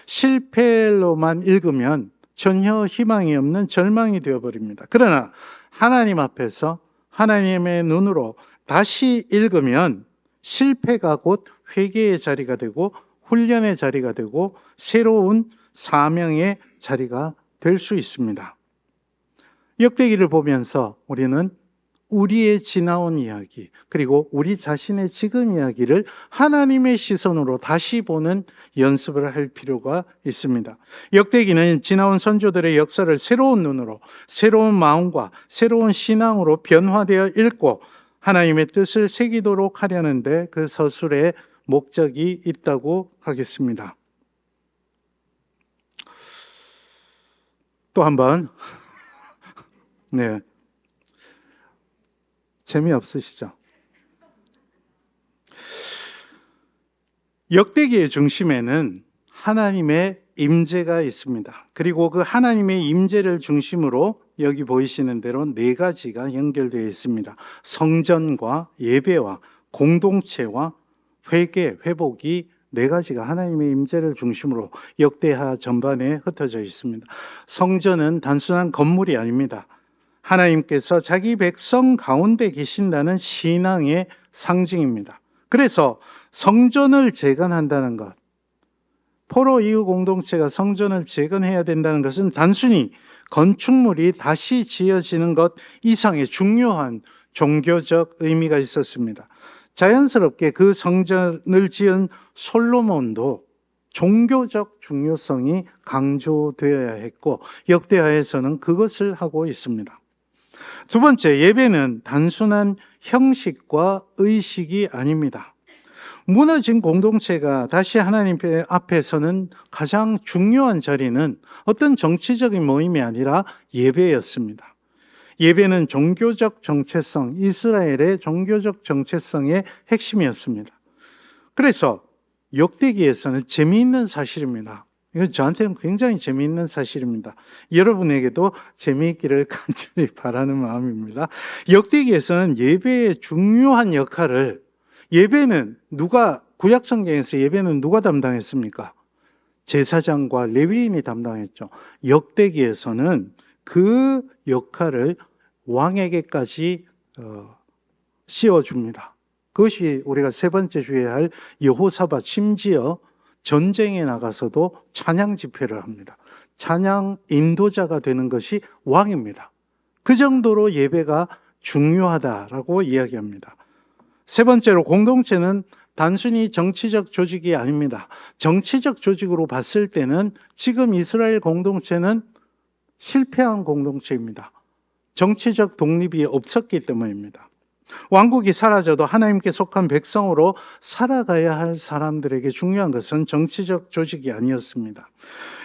A: 실패로만 읽으면 전혀 희망이 없는 절망이 되어버립니다. 그러나 하나님 앞에서 하나님의 눈으로 다시 읽으면 실패가 곧 회개의 자리가 되고 훈련의 자리가 되고 새로운 사명의 자리가 될 수 있습니다. 역대기를 보면서 우리는 우리의 지나온 이야기, 그리고 우리 자신의 지금 이야기를 하나님의 시선으로 다시 보는 연습을 할 필요가 있습니다. 역대기는 지나온 선조들의 역사를 새로운 눈으로, 새로운 마음과 새로운 신앙으로 변화되어 읽고 하나님의 뜻을 새기도록 하려는데 그 서술에 목적이 있다고 하겠습니다. 또 한번 네, 재미없으시죠? 역대기의 중심에는 하나님의 임재가 있습니다. 그리고 그 하나님의 임재를 중심으로 여기 보이시는 대로 네 가지가 연결되어 있습니다. 성전과 예배와 공동체와 회개, 회복이 네 가지가 하나님의 임재를 중심으로 역대하 전반에 흩어져 있습니다. 성전은 단순한 건물이 아닙니다. 하나님께서 자기 백성 가운데 계신다는 신앙의 상징입니다. 그래서 성전을 재건한다는 것, 포로 이후 공동체가 성전을 재건해야 된다는 것은 단순히 건축물이 다시 지어지는 것 이상의 중요한 종교적 의미가 있었습니다. 자연스럽게 그 성전을 지은 솔로몬도 종교적 중요성이 강조되어야 했고 역대하에서는 그것을 하고 있습니다. 두 번째, 예배는 단순한 형식과 의식이 아닙니다. 무너진 공동체가 다시 하나님 앞에 서는 가장 중요한 자리는 어떤 정치적인 모임이 아니라 예배였습니다. 예배는 종교적 정체성, 이스라엘의 종교적 정체성의 핵심이었습니다. 그래서 역대기에서는 재미있는 사실입니다. 이건 저한테는 굉장히 재미있는 사실입니다. 여러분에게도 재미있기를 간절히 바라는 마음입니다. 역대기에서는 예배의 중요한 역할을, 예배는 구약 성경에서 예배는 누가 담당했습니까? 제사장과 레위인이 담당했죠. 역대기에서는 그 역할을 왕에게까지 씌워줍니다. 그것이 우리가 세 번째 주의해야 할 여호사밧, 심지어 전쟁에 나가서도 찬양 집회를 합니다. 찬양 인도자가 되는 것이 왕입니다. 그 정도로 예배가 중요하다라고 이야기합니다. 세 번째로 공동체는 단순히 정치적 조직이 아닙니다. 정치적 조직으로 봤을 때는 지금 이스라엘 공동체는 실패한 공동체입니다. 정치적 독립이 없었기 때문입니다. 왕국이 사라져도 하나님께 속한 백성으로 살아가야 할 사람들에게 중요한 것은 정치적 조직이 아니었습니다.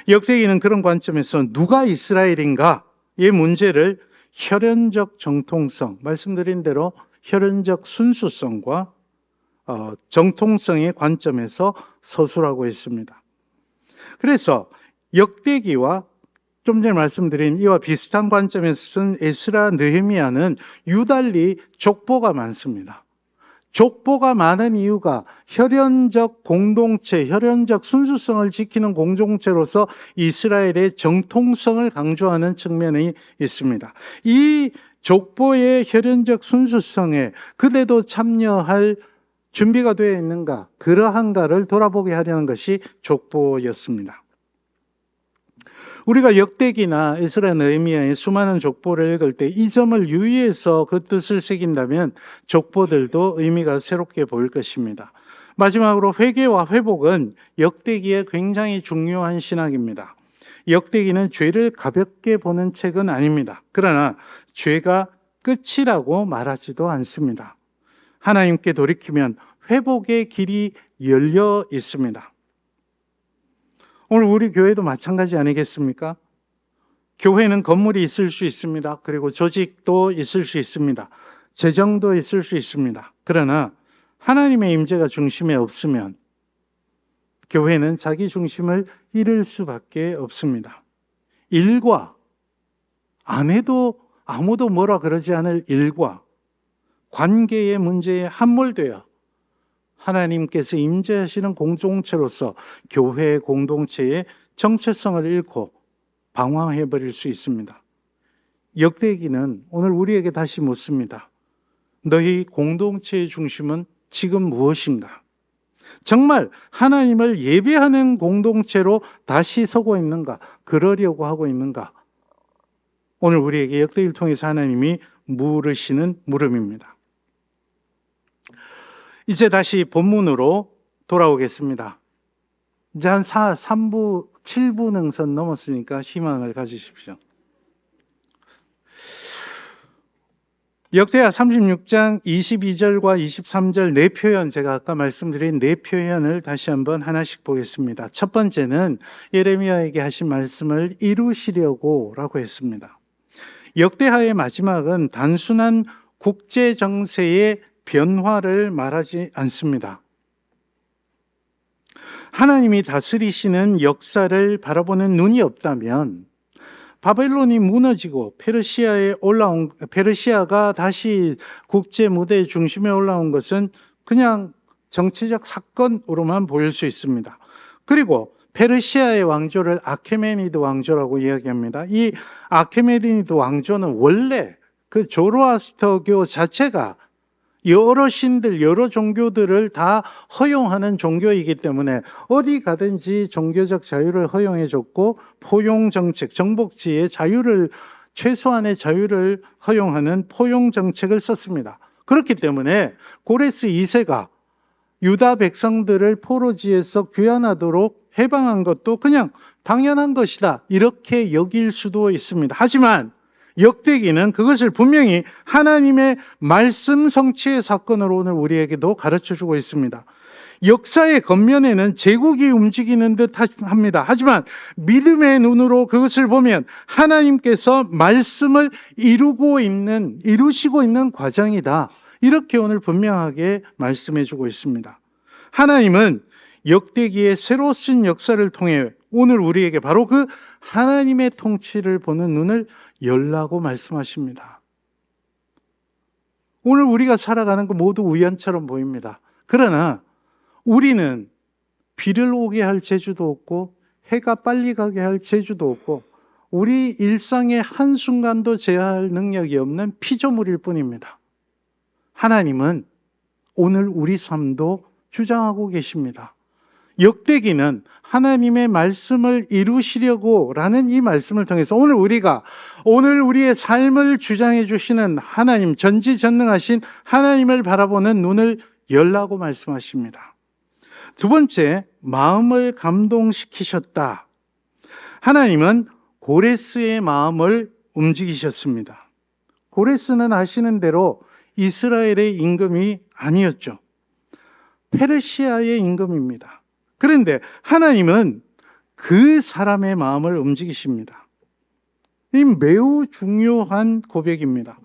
A: 역대기는 그런 관점에서 누가 이스라엘인가의 문제를 혈연적 정통성, 말씀드린 대로 혈연적 순수성과 정통성의 관점에서 서술하고 있습니다. 그래서 역대기와 좀 전에 말씀드린 이와 비슷한 관점에서 쓴 에스라, 느헤미야는 유달리 족보가 많습니다. 족보가 많은 이유가 혈연적 공동체, 혈연적 순수성을 지키는 공동체로서 이스라엘의 정통성을 강조하는 측면이 있습니다. 이 족보의 혈연적 순수성에 그대도 참여할 준비가 되어 있는가, 그러한가를 돌아보게 하려는 것이 족보였습니다. 우리가 역대기나 에스라, 느헤미야의 수많은 족보를 읽을 때 이 점을 유의해서 그 뜻을 새긴다면 족보들도 의미가 새롭게 보일 것입니다. 마지막으로 회개와 회복은 역대기에 굉장히 중요한 신학입니다. 역대기는 죄를 가볍게 보는 책은 아닙니다. 그러나 죄가 끝이라고 말하지도 않습니다. 하나님께 돌이키면 회복의 길이 열려 있습니다. 오늘 우리 교회도 마찬가지 아니겠습니까? 교회는 건물이 있을 수 있습니다. 그리고 조직도 있을 수 있습니다. 재정도 있을 수 있습니다. 그러나 하나님의 임재가 중심에 없으면 교회는 자기 중심을 잃을 수밖에 없습니다. 일과, 안 해도 아무도 뭐라 그러지 않을 일과 관계의 문제에 함몰되어 하나님께서 임재하시는 공동체로서 교회 공동체의 정체성을 잃고 방황해버릴 수 있습니다. 역대기는 오늘 우리에게 다시 묻습니다. 너희 공동체의 중심은 지금 무엇인가? 정말 하나님을 예배하는 공동체로 다시 서고 있는가? 그러려고 하고 있는가? 오늘 우리에게 역대기를 통해서 하나님이 물으시는 물음입니다. 이제 다시 본문으로 돌아오겠습니다. 이제 한 3부, 7부 능선 넘었으니까 희망을 가지십시오. 역대하 36장 22절과 23절 네 표현, 제가 아까 말씀드린 네 표현을 다시 한번 하나씩 보겠습니다. 첫 번째는 예레미야에게 하신 말씀을 이루시려고 라고 했습니다. 역대하의 마지막은 단순한 국제 정세의 변화를 말하지 않습니다. 하나님이 다스리시는 역사를 바라보는 눈이 없다면 바벨론이 무너지고 페르시아가 다시 국제 무대 중심에 올라온 것은 그냥 정치적 사건으로만 보일 수 있습니다. 그리고 페르시아의 왕조를 아케메니드 왕조라고 이야기합니다. 이 아케메니드 왕조는 원래 그 조로아스터교 자체가 여러 신들, 여러 종교들을 다 허용하는 종교이기 때문에 어디 가든지 종교적 자유를 허용해줬고 포용정책, 정복지의 자유를, 최소한의 자유를 허용하는 포용정책을 썼습니다. 그렇기 때문에 고레스 2세가 유다 백성들을 포로지에서 귀환하도록 해방한 것도 그냥 당연한 것이다, 이렇게 여길 수도 있습니다. 하지만 역대기는 그것을 분명히 하나님의 말씀 성취의 사건으로 오늘 우리에게도 가르쳐주고 있습니다. 역사의 겉면에는 제국이 움직이는 듯 합니다. 하지만 믿음의 눈으로 그것을 보면 하나님께서 말씀을 이루시고 있는 과정이다, 이렇게 오늘 분명하게 말씀해주고 있습니다. 하나님은 역대기의 새로 쓴 역사를 통해 오늘 우리에게 바로 그 하나님의 통치를 보는 눈을 열라고 말씀하십니다. 오늘 우리가 살아가는 거 모두 우연처럼 보입니다. 그러나 우리는 비를 오게 할 재주도 없고 해가 빨리 가게 할 재주도 없고 우리 일상의 한순간도 제어할 능력이 없는 피조물일 뿐입니다. 하나님은 오늘 우리 삶도 주장하고 계십니다. 역대기는 하나님의 말씀을 이루시려고 라는 이 말씀을 통해서 오늘 우리의 삶을 주장해 주시는 하나님, 전지전능하신 하나님을 바라보는 눈을 열라고 말씀하십니다. 두 번째, 마음을 감동시키셨다. 하나님은 고레스의 마음을 움직이셨습니다. 고레스는 아시는 대로 이스라엘의 임금이 아니었죠. 페르시아의 임금입니다. 그런데 하나님은 그 사람의 마음을 움직이십니다. 이 매우 중요한 고백입니다.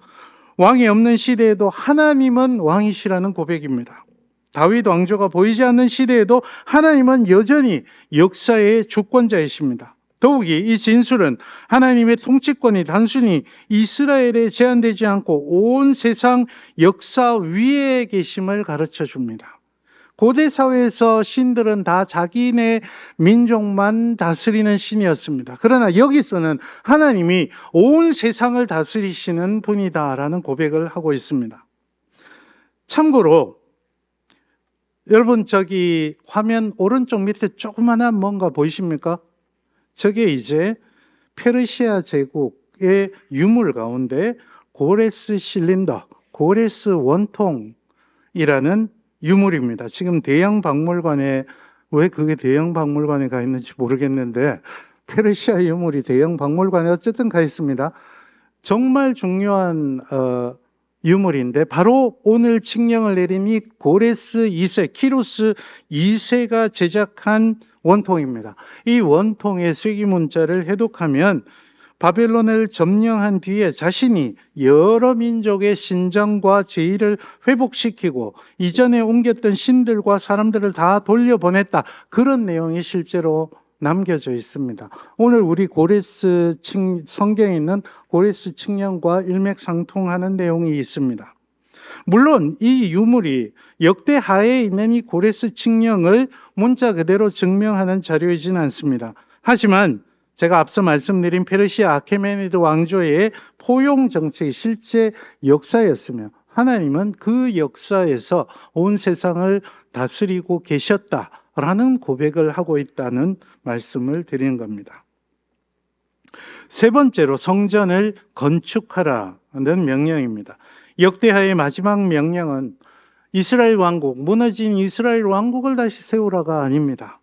A: 왕이 없는 시대에도 하나님은 왕이시라는 고백입니다. 다윗 왕조가 보이지 않는 시대에도 하나님은 여전히 역사의 주권자이십니다. 더욱이 이 진술은 하나님의 통치권이 단순히 이스라엘에 제한되지 않고 온 세상 역사 위에 계심을 가르쳐 줍니다. 고대 사회에서 신들은 다 자기네 민족만 다스리는 신이었습니다. 그러나 여기서는 하나님이 온 세상을 다스리시는 분이다라는 고백을 하고 있습니다. 참고로 여러분, 저기 화면 오른쪽 밑에 조그마한 뭔가 보이십니까? 저게 이제 페르시아 제국의 유물 가운데 고레스 실린더, 고레스 원통이라는 유물입니다. 지금 대형 박물관에, 왜 그게 대형 박물관에 가 있는지 모르겠는데 페르시아 유물이 대형 박물관에 어쨌든 가 있습니다. 정말 중요한 유물인데 바로 오늘 칙령을 내린 이 고레스 2세, 키루스 2세가 제작한 원통입니다. 이 원통의 쇠기문자를 해독하면 바벨론을 점령한 뒤에 자신이 여러 민족의 신정과 제의를 회복시키고 이전에 옮겼던 신들과 사람들을 다 돌려보냈다, 그런 내용이 실제로 남겨져 있습니다. 오늘 우리 고레스 성경에 있는 고레스 칙령과 일맥상통하는 내용이 있습니다. 물론 이 유물이 역대하에 있는 이 고레스 칙령을 문자 그대로 증명하는 자료이지는 않습니다. 하지만 제가 앞서 말씀드린 페르시아 아케메니드 왕조의 포용 정책이 실제 역사였으며 하나님은 그 역사에서 온 세상을 다스리고 계셨다라는 고백을 하고 있다는 말씀을 드리는 겁니다. 세 번째로 성전을 건축하라는 명령입니다. 역대하의 마지막 명령은 이스라엘 왕국, 무너진 이스라엘 왕국을 다시 세우라가 아닙니다.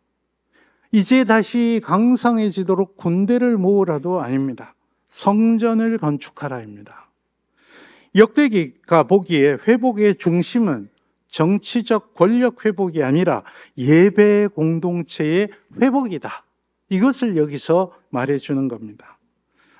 A: 이제 다시 강성해지도록 군대를 모으라도 아닙니다. 성전을 건축하라입니다. 역대기가 보기에 회복의 중심은 정치적 권력 회복이 아니라 예배 공동체의 회복이다. 이것을 여기서 말해주는 겁니다.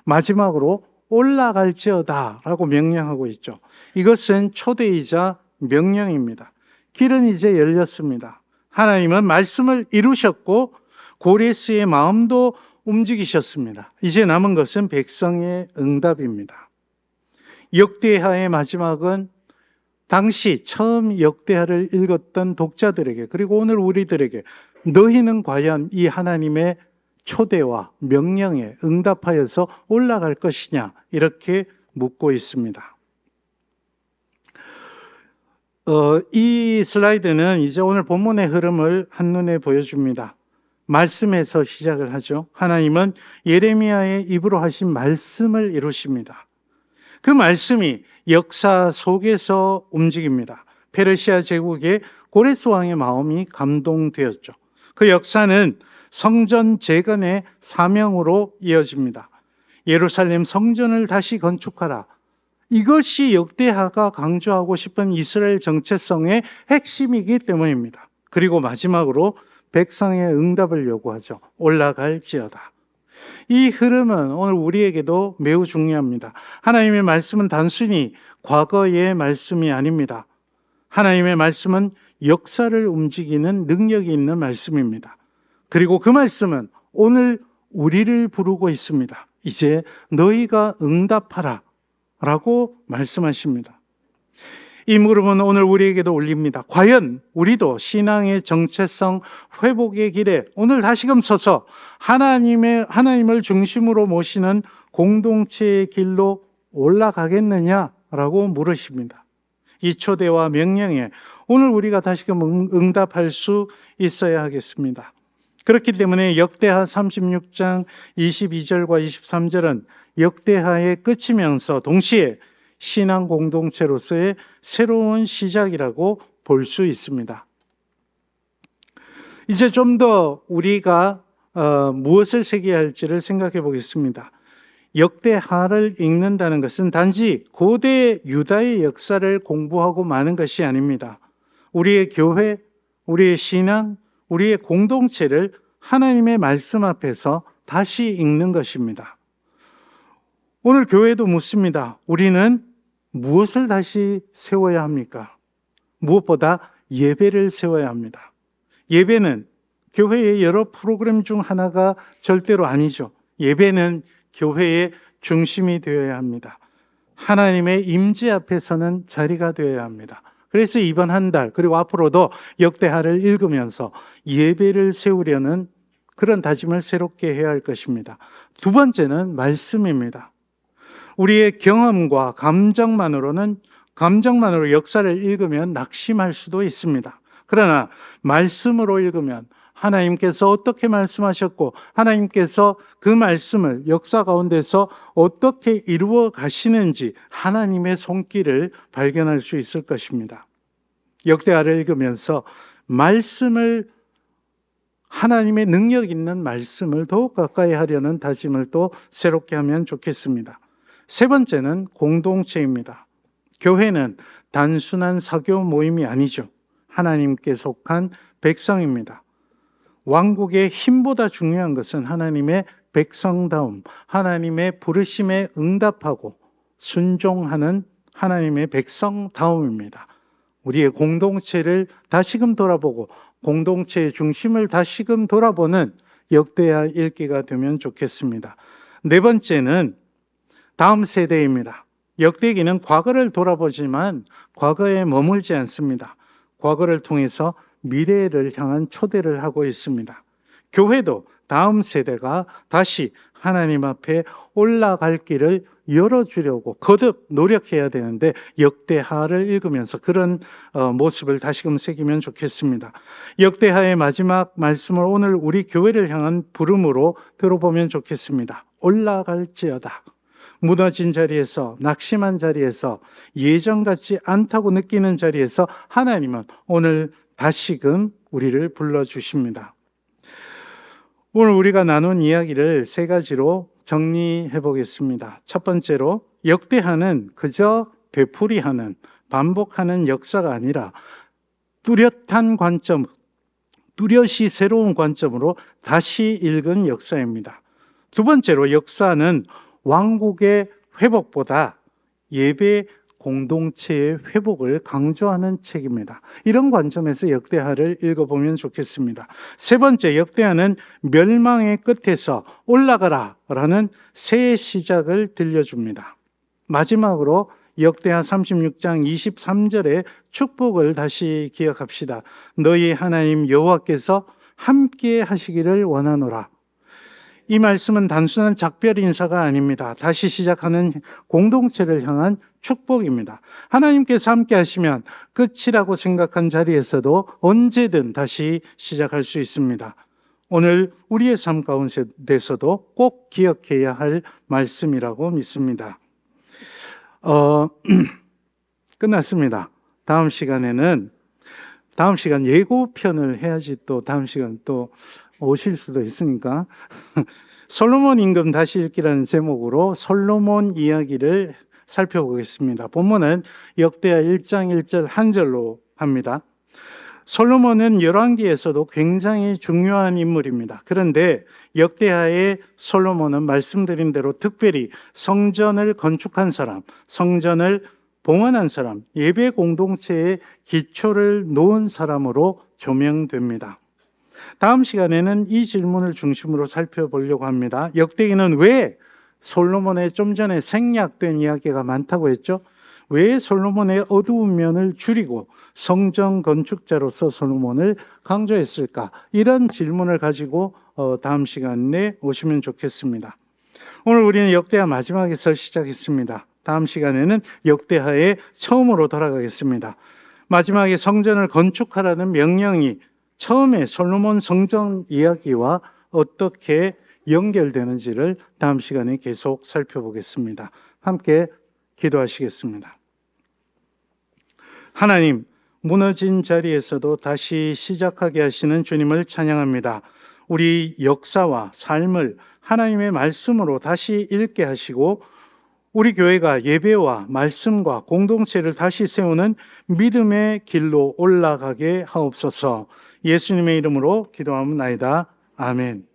A: 마지막으로 올라갈지어다 라고 명령하고 있죠. 이것은 초대이자 명령입니다. 길은 이제 열렸습니다. 하나님은 말씀을 이루셨고 고레스의 마음도 움직이셨습니다. 이제 남은 것은 백성의 응답입니다. 역대하의 마지막은 당시 처음 역대하를 읽었던 독자들에게, 그리고 오늘 우리들에게 너희는 과연 이 하나님의 초대와 명령에 응답하여서 올라갈 것이냐, 이렇게 묻고 있습니다. 이 슬라이드는 이제 오늘 본문의 흐름을 한눈에 보여줍니다. 말씀에서 시작을 하죠. 하나님은 예레미야의 입으로 하신 말씀을 이루십니다. 그 말씀이 역사 속에서 움직입니다. 페르시아 제국의 고레스 왕의 마음이 감동되었죠. 그 역사는 성전 재건의 사명으로 이어집니다. 예루살렘 성전을 다시 건축하라. 이것이 역대하가 강조하고 싶은 이스라엘 정체성의 핵심이기 때문입니다. 그리고 마지막으로 백성의 응답을 요구하죠. 올라갈지어다. 이 흐름은 오늘 우리에게도 매우 중요합니다. 하나님의 말씀은 단순히 과거의 말씀이 아닙니다. 하나님의 말씀은 역사를 움직이는 능력이 있는 말씀입니다. 그리고 그 말씀은 오늘 우리를 부르고 있습니다. 이제 너희가 응답하라 라고 말씀하십니다. 이 물음은 오늘 우리에게도 올립니다. 과연 우리도 신앙의 정체성 회복의 길에 오늘 다시금 서서 하나님을 중심으로 모시는 공동체의 길로 올라가겠느냐라고 물으십니다. 이 초대와 명령에 오늘 우리가 다시금 응답할 수 있어야 하겠습니다. 그렇기 때문에 역대하 36장 22절과 23절은 역대하의 끝이면서 동시에 신앙 공동체로서의 새로운 시작이라고 볼 수 있습니다. 이제 좀 더 우리가 무엇을 새겨야 할지를 생각해 보겠습니다. 역대하를 읽는다는 것은 단지 고대 유다의 역사를 공부하고 마는 것이 아닙니다. 우리의 교회, 우리의 신앙, 우리의 공동체를 하나님의 말씀 앞에서 다시 읽는 것입니다. 오늘 교회도 묻습니다. 우리는 무엇을 다시 세워야 합니까? 무엇보다 예배를 세워야 합니다. 예배는 교회의 여러 프로그램 중 하나가 절대로 아니죠. 예배는 교회의 중심이 되어야 합니다. 하나님의 임재 앞에서는 자리가 되어야 합니다. 그래서 이번 한 달, 그리고 앞으로도 역대하를 읽으면서 예배를 세우려는 그런 다짐을 새롭게 해야 할 것입니다. 두 번째는 말씀입니다. 우리의 경험과 감정만으로 역사를 읽으면 낙심할 수도 있습니다. 그러나 말씀으로 읽으면 하나님께서 어떻게 말씀하셨고 하나님께서 그 말씀을 역사 가운데서 어떻게 이루어 가시는지 하나님의 손길을 발견할 수 있을 것입니다. 역대하를 읽으면서 말씀을, 하나님의 능력 있는 말씀을 더욱 가까이 하려는 다짐을 또 새롭게 하면 좋겠습니다. 세 번째는 공동체입니다. 교회는 단순한 사교 모임이 아니죠. 하나님께 속한 백성입니다. 왕국의 힘보다 중요한 것은 하나님의 백성다움, 하나님의 부르심에 응답하고 순종하는 하나님의 백성다움입니다. 우리의 공동체를 다시금 돌아보고 공동체의 중심을 다시금 돌아보는 역대하 읽기가 되면 좋겠습니다. 네 번째는 다음 세대입니다. 역대기는 과거를 돌아보지만 과거에 머물지 않습니다. 과거를 통해서 미래를 향한 초대를 하고 있습니다. 교회도 다음 세대가 다시 하나님 앞에 올라갈 길을 열어주려고 거듭 노력해야 되는데 역대하를 읽으면서 그런 모습을 다시금 새기면 좋겠습니다. 역대하의 마지막 말씀을 오늘 우리 교회를 향한 부름으로 들어보면 좋겠습니다. 올라갈지어다. 무너진 자리에서, 낙심한 자리에서, 예전 같지 않다고 느끼는 자리에서 하나님은 오늘 다시금 우리를 불러주십니다. 오늘 우리가 나눈 이야기를 세 가지로 정리해 보겠습니다. 첫 번째로, 역대하는 그저 되풀이하는, 반복하는 역사가 아니라 뚜렷한 관점, 뚜렷이 새로운 관점으로 다시 읽은 역사입니다. 두 번째로, 역사는 왕국의 회복보다 예배 공동체의 회복을 강조하는 책입니다. 이런 관점에서 역대하를 읽어보면 좋겠습니다. 세 번째, 역대하는 멸망의 끝에서 올라가라 라는 새 시작을 들려줍니다. 마지막으로 역대하 36장 23절의 축복을 다시 기억합시다. 너희 하나님 여호와께서 함께 하시기를 원하노라. 이 말씀은 단순한 작별 인사가 아닙니다. 다시 시작하는 공동체를 향한 축복입니다. 하나님께서 함께 하시면 끝이라고 생각한 자리에서도 언제든 다시 시작할 수 있습니다. 오늘 우리의 삶 가운데서도 꼭 기억해야 할 말씀이라고 믿습니다. 끝났습니다. 다음 시간 예고편을 해야지 또 다음 시간 또 오실 수도 있으니까 솔로몬 임금 다시 읽기라는 제목으로 솔로몬 이야기를 살펴보겠습니다. 본문은 역대하 1장 1절 한 절로 합니다. 솔로몬은 열왕기에서도 굉장히 중요한 인물입니다. 그런데 역대하의 솔로몬은 말씀드린 대로 특별히 성전을 건축한 사람, 성전을 봉헌한 사람, 예배 공동체의 기초를 놓은 사람으로 조명됩니다. 다음 시간에는 이 질문을 중심으로 살펴보려고 합니다. 역대기는 왜 솔로몬의 좀 전에 생략된 이야기가 많다고 했죠? 왜 솔로몬의 어두운 면을 줄이고 성전 건축자로서 솔로몬을 강조했을까? 이런 질문을 가지고 다음 시간에 오시면 좋겠습니다. 오늘 우리는 역대하 마지막에서 시작했습니다. 다음 시간에는 역대하의 처음으로 돌아가겠습니다. 마지막에 성전을 건축하라는 명령이 처음에 솔로몬 성전 이야기와 어떻게 연결되는지를 다음 시간에 계속 살펴보겠습니다. 함께 기도하시겠습니다. 하나님, 무너진 자리에서도 다시 시작하게 하시는 주님을 찬양합니다. 우리 역사와 삶을 하나님의 말씀으로 다시 읽게 하시고 우리 교회가 예배와 말씀과 공동체를 다시 세우는 믿음의 길로 올라가게 하옵소서. 예수님의 이름으로 기도하옵나이다. 아멘.